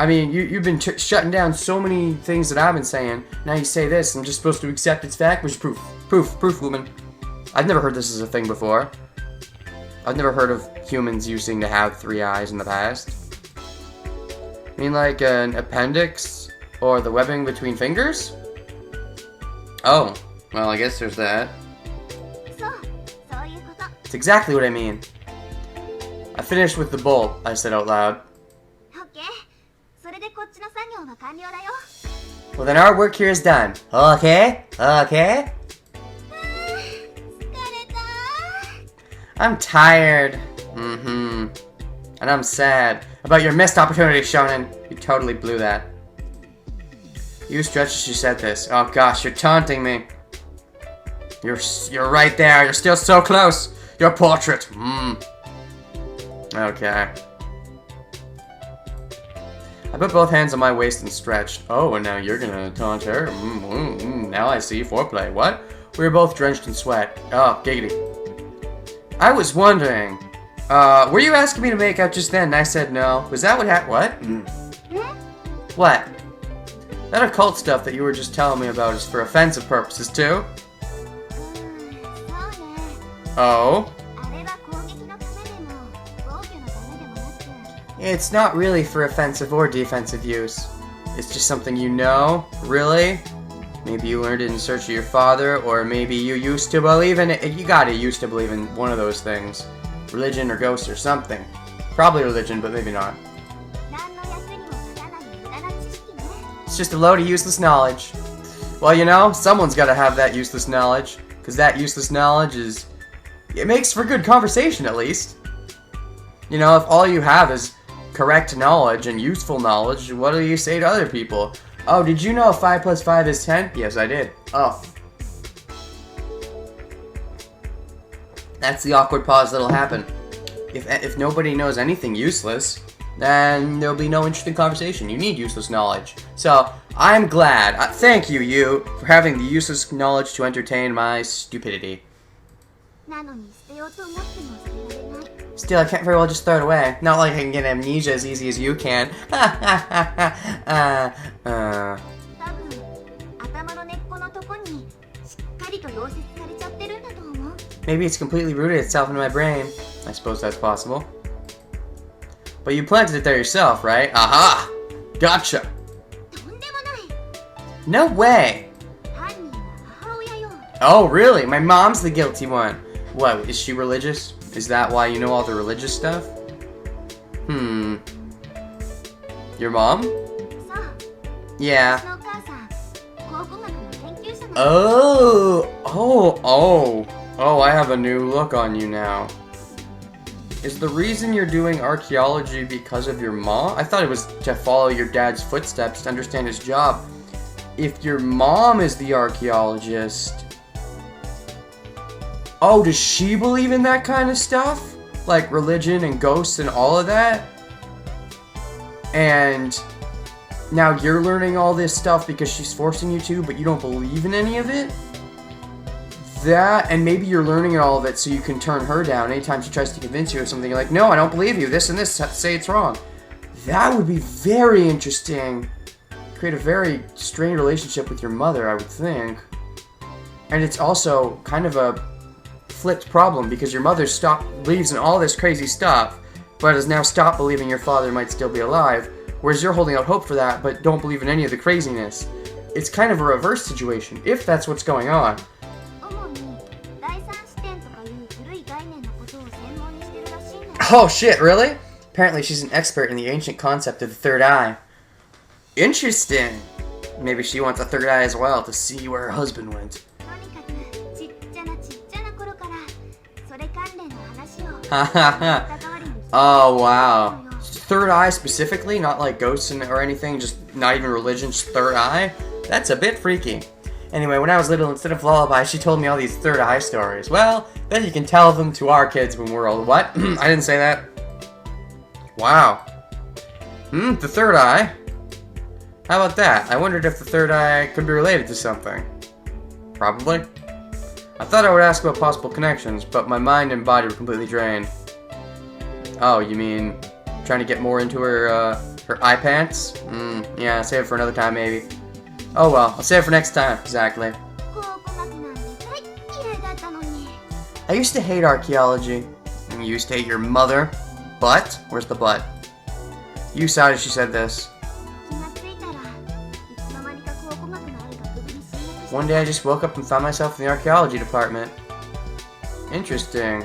S1: I mean, you've been shutting down so many things that I've been saying. Now you say this, I'm just supposed to accept its fact. Where's proof? Proof, woman. I've never heard this as a thing before. I've never heard of humans using to have 3 eyes in the past. I mean, like an appendix? Or the webbing between fingers? Oh, well, I guess there's that. It's exactly what I mean. I finished with the bolt, I said out loud. Well, then our work here is done. Okay? Okay? I'm tired. And I'm sad about your missed opportunity, Shonen. You totally blew that. You stretched as you said this. Oh gosh, you're taunting me. You're right there. You're still so close. Your portrait. Okay. I put both hands on my waist and stretched. Oh, and now you're gonna taunt her? Now I see foreplay. What? We were both drenched in sweat. Oh, giggity. I was wondering, were you asking me to make out just then and I said no? Was that what happened? What? What? That occult stuff that you were just telling me about is for offensive purposes too? Oh? It's not really for offensive or defensive use. It's just something you know? Really? Maybe you learned it in search of your father, or maybe you used to believe in it. You gotta used to believe in one of those things. Religion or ghosts or something. Probably religion, but maybe not. It's just a load of useless knowledge. Well, you know, someone's got to have that useless knowledge. Because that useless knowledge is... It makes for good conversation, at least. You know, if all you have is correct knowledge and useful knowledge, what do you say to other people? Oh, did you know 5 plus 5 is 10? Yes, I did. Oh. That's the awkward pause that'll happen. If nobody knows anything useless, then there'll be no interesting conversation. You need useless knowledge. So, I'm glad. Thank you, for having the useless knowledge to entertain my stupidity.
S2: なのに捨てようと思っても捨てられない。
S1: Still, I can't very well just throw it away. Not like I can get amnesia as easy as you can.
S2: 多分頭の根っこのとこにしっかりと溶接されちゃってるんだと思う。
S1: Maybe it's completely rooted itself into my brain. I suppose that's possible. But you planted it there yourself, right? Aha! Gotcha!
S2: とんでもない。
S1: No way!
S2: 犯人は母親よ。
S1: Oh, really? My mom's the guilty one. What, is she religious? Is that why you know all the religious stuff? Your mom?
S2: そう。
S1: Yeah.
S2: 私のお母さん、考古学の研究者なの。
S1: Oh, I have a new look on you now. Is the reason you're doing archaeology because of your mom? I thought it was to follow your dad's footsteps to understand his job. If your mom is the archaeologist... Oh, does she believe in that kind of stuff? Like religion and ghosts and all of that? And now you're learning all this stuff because she's forcing you to, but you don't believe in any of it? That, and maybe you're learning all of it so you can turn her down anytime she tries to convince you of something. You're like, no, I don't believe you. This and this say it's wrong. That would be very interesting. Create a very strained relationship with your mother, I would think. And it's also kind of a flipped problem because your mother believes in all this crazy stuff, but has now stopped believing your father might still be alive, whereas you're holding out hope for that, but don't believe in any of the craziness. It's kind of a reverse situation, if that's what's going on.
S2: 主に第三視点とかいう古い概念のことを専門にしてるらしいの。
S1: Oh shit, really? Apparently she's an expert in the ancient concept of the third eye. Interesting. Maybe she wants a third eye as well to see where her husband went.
S2: とにかくちっちゃな頃からそれ関連の話を
S1: Oh wow. Third eye specifically? Not like ghosts or anything? Just not even religion, just third eye? That's a bit freaky. Anyway, when I was little, instead of lullaby, she told me all these third eye stories. Well, then you can tell them to our kids when we're old. What? I didn't say that. Wow. The third eye? How about that? I wondered if the third eye could be related to something. Probably. I thought I would ask about possible connections, but my mind and body were completely drained. Oh, you mean trying to get more into her eye pants? Yeah, save it for another time maybe. Oh well, I'll save it for next time, exactly.
S2: 考古学なんて大嫌いだったのに。
S1: I used to hate archaeology. And you used to hate your mother. But? Where's the but? You sounded she said this.
S2: 気がついたらいつの間にか考古学のある学部に進学して
S1: One day I just woke up and found myself in the archaeology department. Interesting.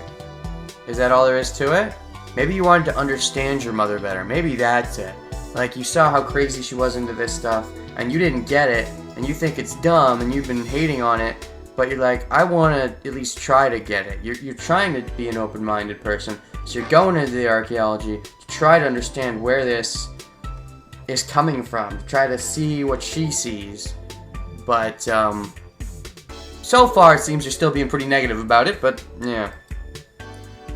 S1: Is that all there is to it? Maybe you wanted to understand your mother better. Maybe that's it. Like you saw how crazy she was into this stuff, and you didn't get it, and you think it's dumb, and you've been hating on it, but you're like, I want to at least try to get it. You're trying to be an open-minded person, so you're going into the archaeology to try to understand where this is coming from, to try to see what she sees. But, so far it seems you're still being pretty negative about it, but, yeah.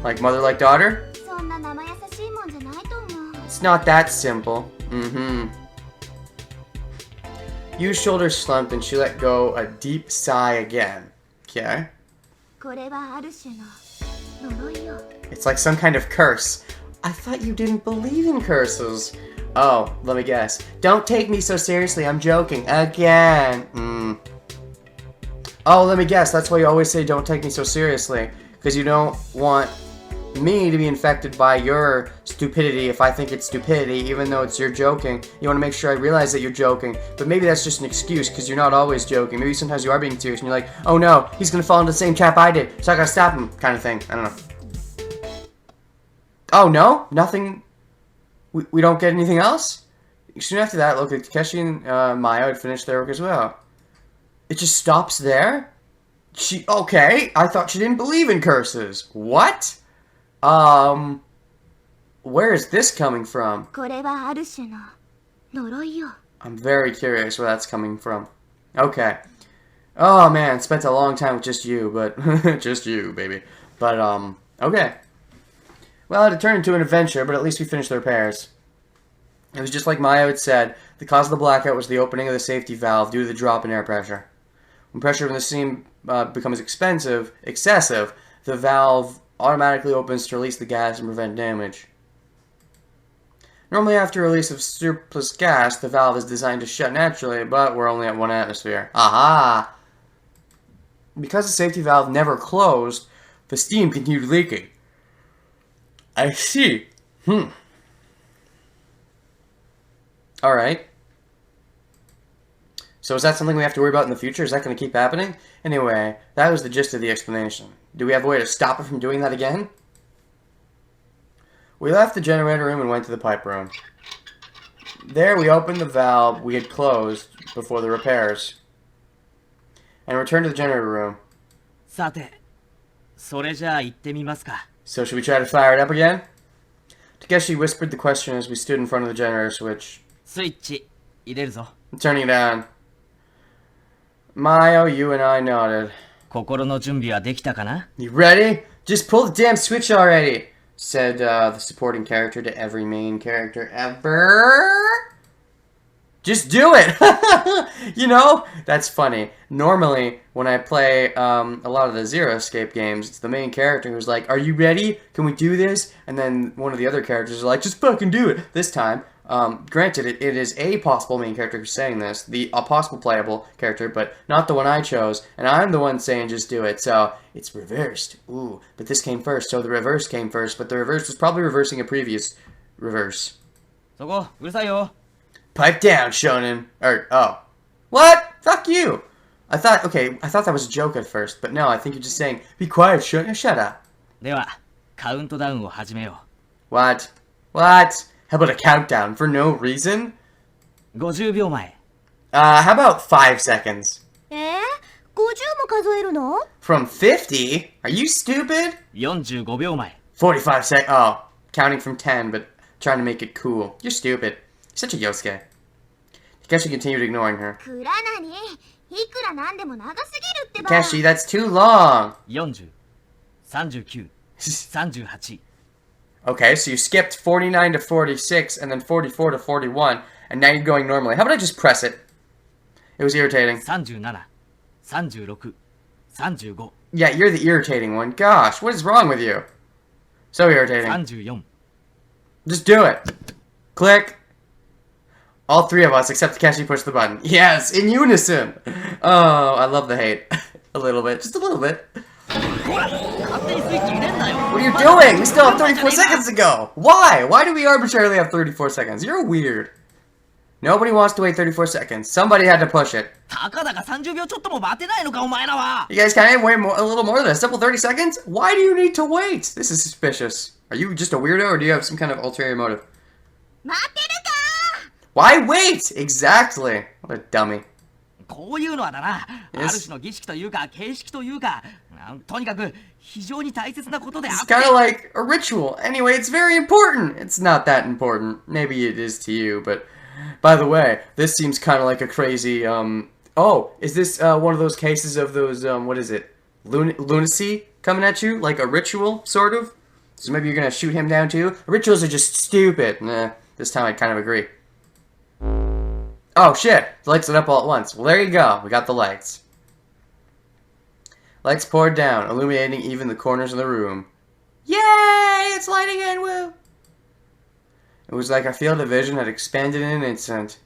S1: Like mother, like daughter?
S2: そんな生優しいもんじゃないと思う。
S1: It's not that simple. Yu's shoulders slumped and she let go a deep sigh again. Okay.
S2: これはある種の呪いよ。
S1: It's like some kind of curse. I thought you didn't believe in curses. Oh, let me guess. Don't take me so seriously, I'm joking. Again. Oh, let me guess. That's why you always say don't take me so seriously. Because you don't want me to be infected by your stupidity if I think it's stupidity, even though it's you're joking. You want to make sure I realize that you're joking. But maybe that's just an excuse because you're not always joking. Maybe sometimes you are being serious and you're like, oh no, he's going to fall into the same trap I did, so I gotta stop him, kind of thing. I don't know. Oh no? Nothing? We don't get anything else? Soon after that, look, Takeshi and Maya had finished their work as well. It just stops there? Okay, I thought she didn't believe in curses. What? Where is this coming from?
S2: これはある種の呪いよ。
S1: I'm very curious where that's coming from. Okay. Oh man, spent a long time with just you, but just you, baby. But okay. Well, it turned into an adventure, but at least we finished the repairs. It was just like Maya had said. The cause of the blackout was the opening of the safety valve due to the drop in air pressure. When pressure from the steam becomes excessive, the valve automatically opens to release the gas and prevent damage. Normally, after release of surplus gas, the valve is designed to shut naturally, but we're only at 1 atmosphere. Aha! Because the safety valve never closed, the steam continued leaking. I see. Alright. So is that something we have to worry about in the future? Is that going to keep happening? Anyway, that was the gist of the explanation. Do we have a way to stop it from doing that again? We left the generator room and went to the pipe room. There we opened the valve we had closed before the repairs. And returned to the generator room.
S3: さて、それじゃあ行ってみますか。
S1: So should we try to fire it up again? Takeshi whispered the question as we stood in front of the generator switch.
S3: スイッチ入れるぞ。
S1: Turning it on. Mayo, you and I nodded.
S3: 心の準備はできたかな？
S1: You ready? Just pull the damn switch already, said the supporting character to every main character ever. Just do it! You know, that's funny. Normally, when I play a lot of the Zero Escape games, it's the main character who's like, are you ready? Can we do this? And then one of the other characters is like, just fucking do it. This time, granted, it is a possible main character who's saying this, a possible playable character, but not the one I chose, and I'm the one saying just do it, so it's reversed. Ooh, but this came first, so the reverse came first, but the reverse was probably reversing a previous reverse.
S3: そこ、うるさいよ。
S1: Pipe down, Shonen. What? Fuck you! I thought that was a joke at first, but no, I think you're just saying, be quiet, Shonen, shut up.
S3: では、カウントダウンを始めよ
S1: What? What? How about a countdown for no reason?
S3: う。50秒前。
S1: How about 5 seconds?
S2: 50も数えるの？
S1: From 50? Are you stupid?
S3: 45秒前。
S1: 45 seconds. Oh, counting from 10, but trying to make it cool. You're stupid. You're such a Yosuke. Takeshi continued ignoring her.
S2: くらなにいくらなんでも長すぎるってば。
S1: Takeshi, that's too long.
S3: 40、39、38。
S1: Okay, so you skipped 49 to 46, and then 44 to 41, and now you're going normally. How about I just press it? It was irritating.
S3: 37、36、35。
S1: Yeah, you're the irritating one. Gosh, what is wrong with you? So irritating.
S3: 34。
S1: Just do it. Click. All three of us, except Takeshi, pushed the button. Yes, in unison. Oh, I love the hate. A little bit. Just a little bit.
S3: 勝手にスイッチ入れんなよ。
S1: What are you doing? We still have 34 seconds to go. Why? Why do we arbitrarily have 34 seconds? You're weird. Nobody wants to wait 34 seconds. Somebody had to push it.
S3: たかだか30秒ちょっとも待てないのかお前らは。
S1: You guys can't wait a little more than a simple 30 seconds? Why do you need to wait? This is suspicious. Are you just a weirdo or do you have some kind of ulterior motive?
S2: 待ってるか？
S1: Why wait? Exactly. What a dummy.
S3: こういうのはだな、
S1: Yes.
S3: ある種の儀式というか形式というか、とにかく非常に大切なことであっ
S1: It's
S3: て。
S1: kind of like a ritual. Anyway, it's very important. It's not that important. Maybe it is to you, but by the way, this seems kind of like a crazy, oh, is this one of those cases of those, what is it? Lunacy coming at you? Like a ritual, sort of? So maybe you're gonna shoot him down too? Rituals are just stupid. Nah, this time I kind of agree. Oh shit, the lights lit up all at once. Well, there you go. We got the lights. Lights poured down, illuminating even the corners of the room. Yay! It's lighting in, woo! It was like our field of vision had expanded in an instant.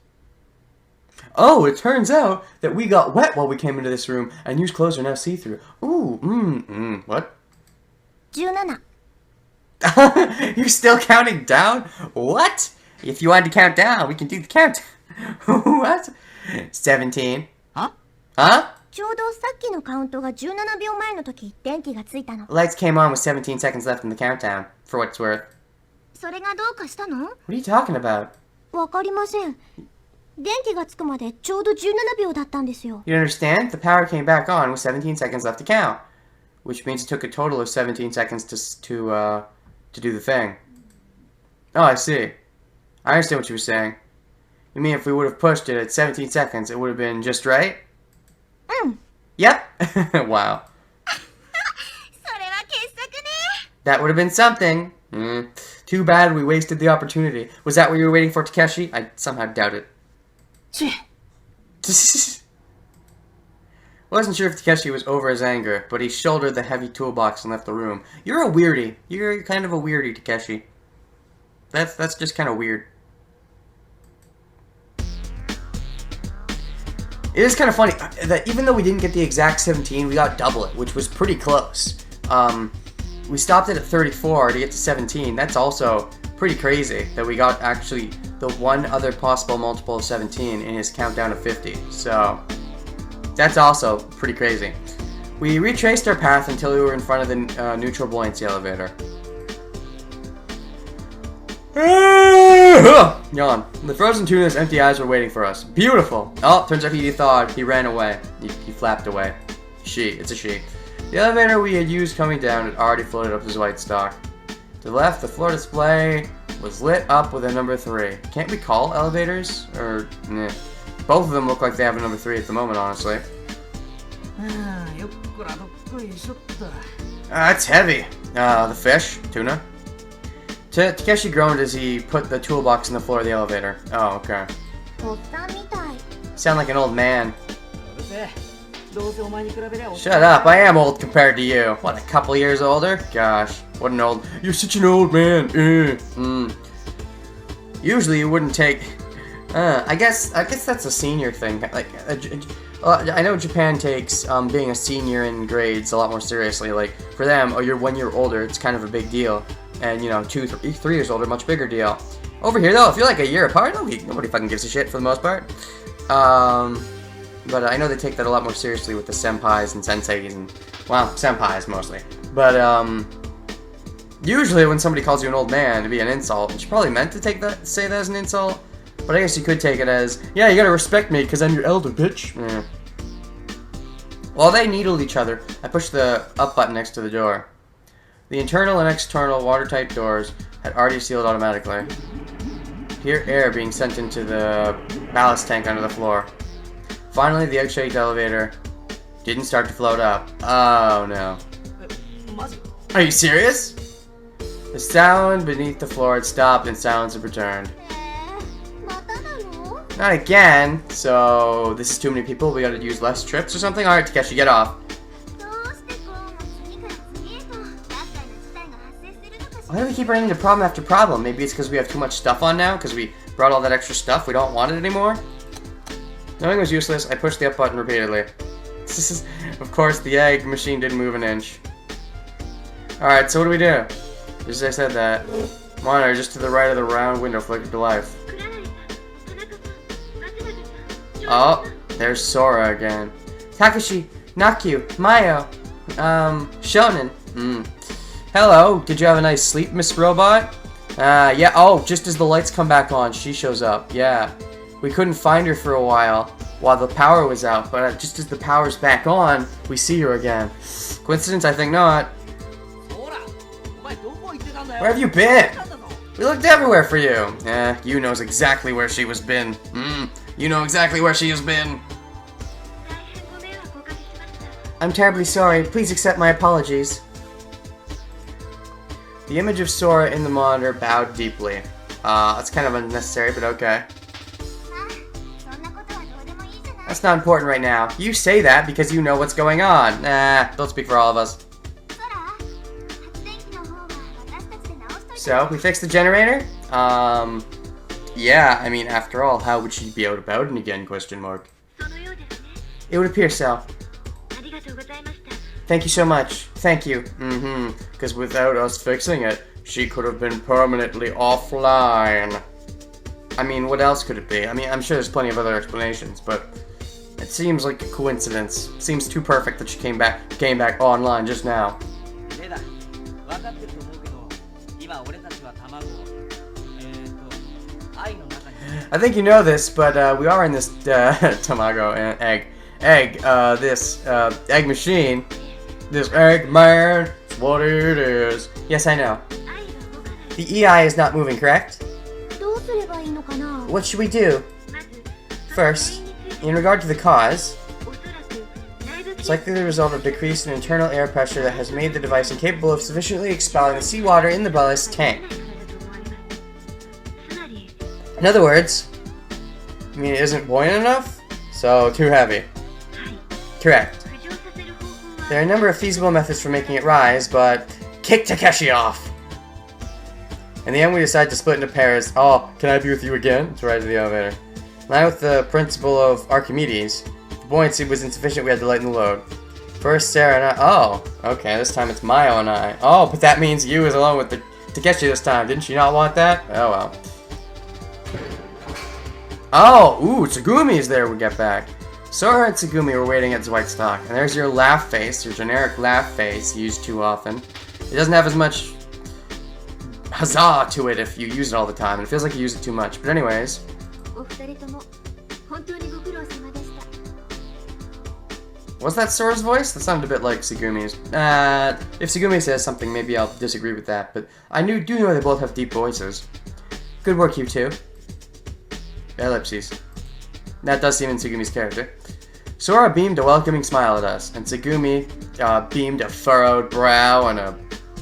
S1: Oh, it turns out that we got wet while we came into this room, and used clothes are now see-through. Ooh, what?
S2: 17。
S1: You're still counting down? What? If you wanted to count down, we can do the count. What? 17.
S3: は？
S1: Huh?
S2: ちょうどさっきのカウントが17秒前の時電気がついたの。
S1: Lights came on with 17 seconds left in the countdown, for what it's worth.
S2: それがどうかしたの？
S1: What are you talking about?
S2: わかりません。電気がつくまでちょうど17秒だったんですよ。
S1: You understand? The power came back on with 17 seconds left to count, which means it took a total of 17 seconds to do the thing. Oh, I see. I understand what you were saying. You mean if we would have pushed it at 17 seconds, it would have been just right? Yep. Wow.
S2: それは傑作ね。
S1: That would have been something. Too bad we wasted the opportunity. Was that what you were waiting for, Takeshi? I somehow doubt it.
S2: ち
S1: Wasn't sure if Takeshi was over his anger, but he shouldered the heavy toolbox and left the room. You're a weirdie. You're kind of a weirdie, Takeshi. That's just kind of weird. It is kind of funny that even though we didn't get the exact 17, we got double it, which was pretty close. We stopped it at 34 to get to 17. That's also pretty crazy that we got actually the one other possible multiple of 17 in his countdown to 50. So that's also pretty crazy. We retraced our path until we were in front of the neutral buoyancy elevator. Yawn. The frozen tuna's empty eyes were waiting for us. Beautiful. Oh, turns out he thawed. He ran away. He flapped away. It's a she. The elevator we had used coming down had already floated up his white stalk. To the left, the floor display was lit up with a number 3. Can't we call elevators? Or, nah. Both of them look like they have a number 3 at the moment, honestly. That's heavy. The fish? Tuna? Takeshi groaned as he put the toolbox in the floor of the elevator. Oh, okay.
S2: おっさんみたい。
S1: Sound like an old man. Shut up, I am old compared to you. What, a couple years older? Gosh, what an old... You're such an old man. Usually you wouldn't take... I guess that's a senior thing. Like, I know Japan takes being a senior in grades a lot more seriously. Like, for them, you're 1 year older, it's kind of a big deal. And, 2, 3 years older, much bigger deal. Over here, though, if you're like a year apart, nobody fucking gives a shit for the most part. But I know they take that a lot more seriously with the senpais and senseis and, well, senpais mostly. But, usually when somebody calls you an old man, it'd be an insult. And she probably meant to say that as an insult. But I guess you could take it as, yeah, you gotta respect me because I'm your elder, bitch. Yeah. While they needled each other, I pushed the up button next to the door. The internal and external watertight doors had already sealed automatically. Hear air being sent into the ballast tank under the floor. Finally, the egg-shaped elevator didn't start to float up. Oh no. Are you serious? The sound beneath the floor had stopped and silence had returned.
S2: またなの？
S1: Not again. So, this is too many people. We gotta use less trips or something? Alright, Takeshi, get off.
S2: どうしてこうも次から次へと厄介な事態が発生するのかし
S1: Why
S2: ら。
S1: do we keep running into problem after problem? Maybe it's because we have too much stuff on now? Because we brought all that extra stuff? We don't want it anymore? Knowing it was useless, I pushed the up button repeatedly. Of course, the egg machine didn't move an inch. Alright, so what do we do? Just as I said that. Monitor just to the right of the round window flickered to life.
S2: クララリさん、田中さん、松永さん、
S1: Oh, there's Sora again. Takashi, Nakyu, Mayo, Shonen. Hello, did you have a nice sleep, Miss Robot? Yeah, oh, just as the lights come back on, she shows up, yeah. We couldn't find her for a while the power was out, but just as the power's back on, we see her again. Coincidence? I think not. Where have you been? We looked everywhere for you. You knows exactly where she was been. You know exactly where she has been.
S2: 大変ご迷惑をおかけしました。
S1: I'm terribly sorry. Please accept my apologies. The image of Sora in the monitor bowed deeply. That's kind of unnecessary, but okay.
S2: あ、そんなことはどうでもいいじゃない。
S1: That's not important right now. You say that because you know what's going on. Nah, don't speak for all of us.
S2: そら、発電機の方は私たちで直しといて。
S1: So, we fixed the generator? Yeah, I mean, after all, how would she be out about it again, question mark?
S2: そのようですね。
S1: It would appear so.
S2: ありがとうございました。
S1: Thank you so much. Thank you. Because without us fixing it, she could have been permanently offline. I mean, what else could it be? I mean, I'm sure there's plenty of other explanations, but it seems like a coincidence. Seems too perfect that she came back online just now.
S3: レダ分かってると思うけど今俺たちは卵を愛の中に
S1: I think you know this, but we are in this tamago and egg machine. This egg man, it's what it is. Yes, I know.
S2: 愛が動かない
S1: The EI is not moving, correct?
S2: どうすればいいのかな
S1: What should we do?
S2: まず
S1: First, in regard to the cause,
S2: おそらく内部
S1: it's likely the result of decrease in internal air pressure that has made the device incapable of sufficiently expelling the seawater in the ballast tank.
S2: つまり
S1: In other words, I mean, it isn't buoyant enough, so too heavy.
S2: はい
S1: Correct.
S2: 浮上させる方法は
S1: There are a number of feasible methods for making it rise, but kick Takeshi off. In the end, we decide to split into pairs. Oh, can I be with you again? To ride to the elevator. Now, with the principle of Archimedes, the buoyancy was insufficient. We had to lighten the load. First, Sarah and I. Oh, okay. This time it's Mayo and I. Oh, but that means you is alone with the Takeshi this time. Didn't she not want that? Oh well. Oh, ooh, Tsugumi's there. We get back. Sora and Tsugumi were waiting at Dwight Stock, and there's your laugh face, your generic laugh face used too often. It doesn't have as much huzzah to it if you use it all the time, and it feels like you use it too much. But anyways,
S2: お二人とも本当にご苦労様でした
S1: was that Sora's voice? That sounded a bit like Tsugumi's. If Tsugumi says something, maybe I'll disagree with that, but I do know they both have deep voices. Good work, you two. Ellipses. That does seem in Tsugumi's character. Sora beamed a welcoming smile at us, and Tsugumi beamed a furrowed brow and a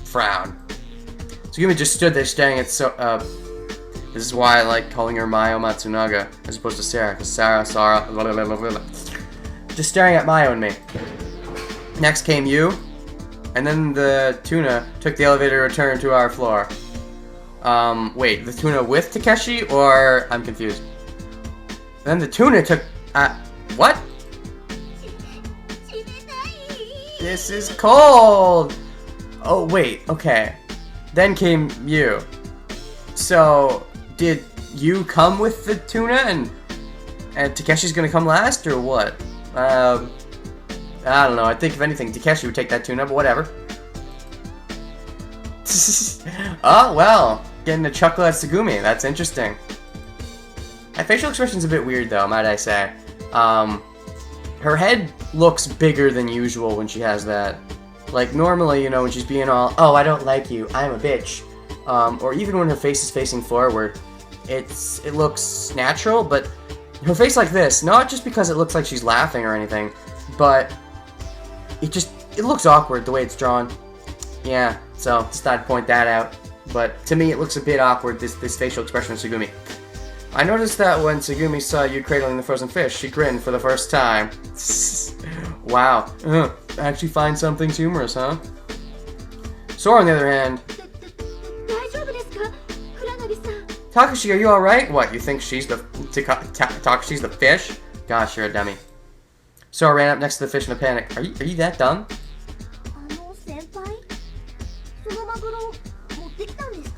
S1: frown. Tsugumi just stood there staring at this is why I like calling her Mayo Matsunaga as opposed to Sarah, because Sarah, blah, blah, blah, blah. Just staring at Mayo and me. Next came you, and then the tuna took the elevator to return to our floor. Wait, the tuna with Takeshi, or I'm confused. Then the tuna took, what?
S2: 冷たい
S1: This is cold! Oh, wait, okay. Then came you. So, did you come with the tuna and Takeshi's gonna come last, or what? I don't know. I think if anything, Takeshi would take that tuna, but whatever. Oh, well. Getting a chuckle at Tsugumi. That's interesting. My facial expression's a bit weird, though, might I say. Her head looks bigger than usual when she has that. Like, normally, you know, when she's being all, oh, I don't like you, I'm a bitch. Or even when her face is facing forward, it looks natural, but her face like this, not just because it looks like she's laughing or anything, but it looks awkward the way it's drawn. Yeah, so just thought I'd point that out. But to me, it looks a bit awkward, this facial expression of Tsugumi. I noticed that when Tsugumi saw you cradling the frozen fish, she grinned for the first time. Wow. I actually find some things humorous, huh? Sora, on the other hand...
S2: 大丈夫ですか倉成さん
S1: Takashi, are you alright? What, you think she's the... Takashi's the fish? Gosh, you're a dummy. Sora ran up next to the fish in a panic. Are you that dumb?
S2: 先輩そのマグロ持ってきたんですか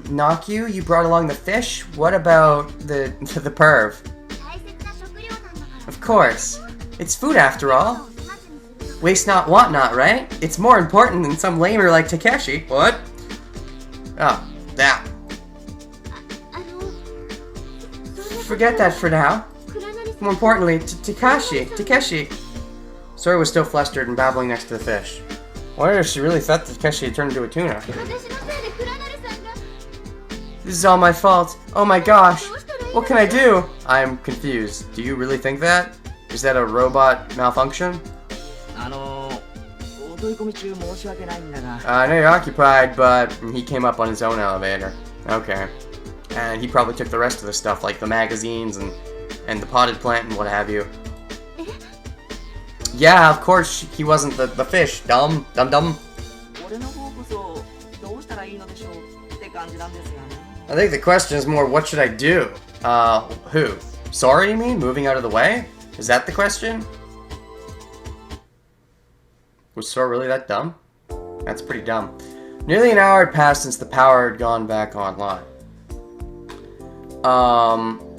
S1: Naku, you brought along the fish? What about the perv?
S2: 大切な食料なんだから
S1: Of course. It's food after all.
S2: お粗末にするの
S1: Waste not, want not, right? It's more important than some lamer like Takeshi. What? Oh, that.
S2: あのそんな
S1: Forget that for now.
S2: 倉成さん
S1: More importantly, Takeshi. Sora was still flustered and babbling next to the fish. Wonder if she really thought Takeshi had turned into a tuna.
S2: 私のせいで倉成さんが
S1: This is all my fault. Oh my gosh.
S2: どうしたらいい
S1: What can I do? I'm confused. Do you really think that? Is that a robot malfunction?
S3: お取り込み中申し訳ないんだが
S1: I know you're occupied, but he came up on his own elevator. Okay. And he probably took the rest of the stuff, like the magazines and the potted plant and what have you. Yeah, of course he wasn't the fish. Dumb.
S3: 俺の方こそどうしたらいいのでしょうって感じなんですがね
S1: I think the question is more, what should I do? Who? Sora, you mean? Moving out of the way? Is that the question? Was Sora really that dumb? That's pretty dumb. Nearly an hour had passed since the power had gone back online.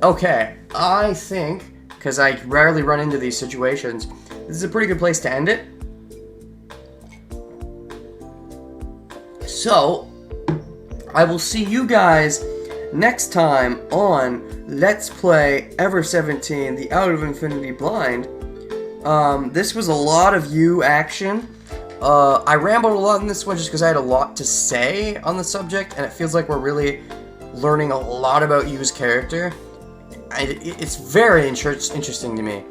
S1: Okay. I think, because I rarely run into these situations, this is a pretty good place to end it. So, I will see you guys next time on Let's Play Ever 17, The Out of Infinity Blind. This was a lot of you action. I rambled a lot in this one just because I had a lot to say on the subject, and it feels like we're really learning a lot about Yu's character. It's very interesting to me.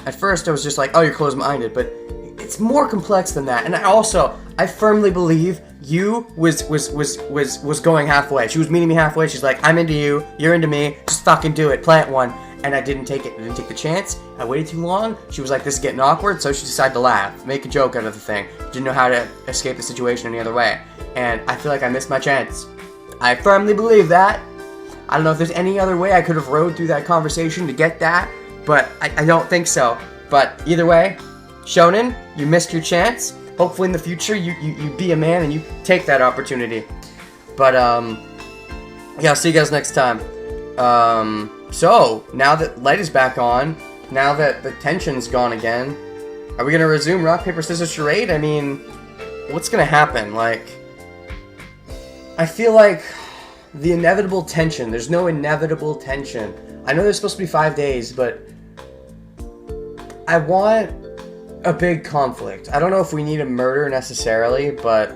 S1: At first I was just like, oh, you're closed-minded, but it's more complex than that. And I firmly believe Yu was going halfway. She was meeting me halfway. She's like, I'm into you, you're into me, just fucking do it, plant one. And I didn't take it. I didn't take the chance. I waited too long. She was like, this is getting awkward, so she decided to laugh, make a joke out of the thing. Didn't know how to escape the situation any other way. And I feel like I missed my chance. I firmly believe that. I don't know if there's any other way I could have rode through that conversation to get that, but I don't think so. But either way, Shonen, you missed your chance. Hopefully in the future you be a man and you take that opportunity. But yeah, I'll see you guys next time. So now that light is back on, now that the tension's gone again, are we gonna resume rock paper scissors charade? I mean, what's gonna happen? Like, I feel like the inevitable tension. There's no inevitable tension. I know there's supposed to be 5 days, but I want a big conflict. I don't know if we need a murder necessarily, but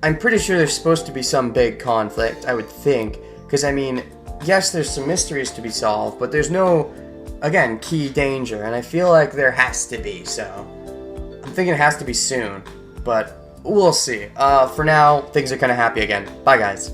S1: I'm pretty sure there's supposed to be some big conflict, I would think. Because, I mean, yes, there's some mysteries to be solved, but there's no, again, key danger. And I feel like there has to be, so I'm thinking it has to be soon. But we'll see. For now, things are kind of happy again. Bye, guys.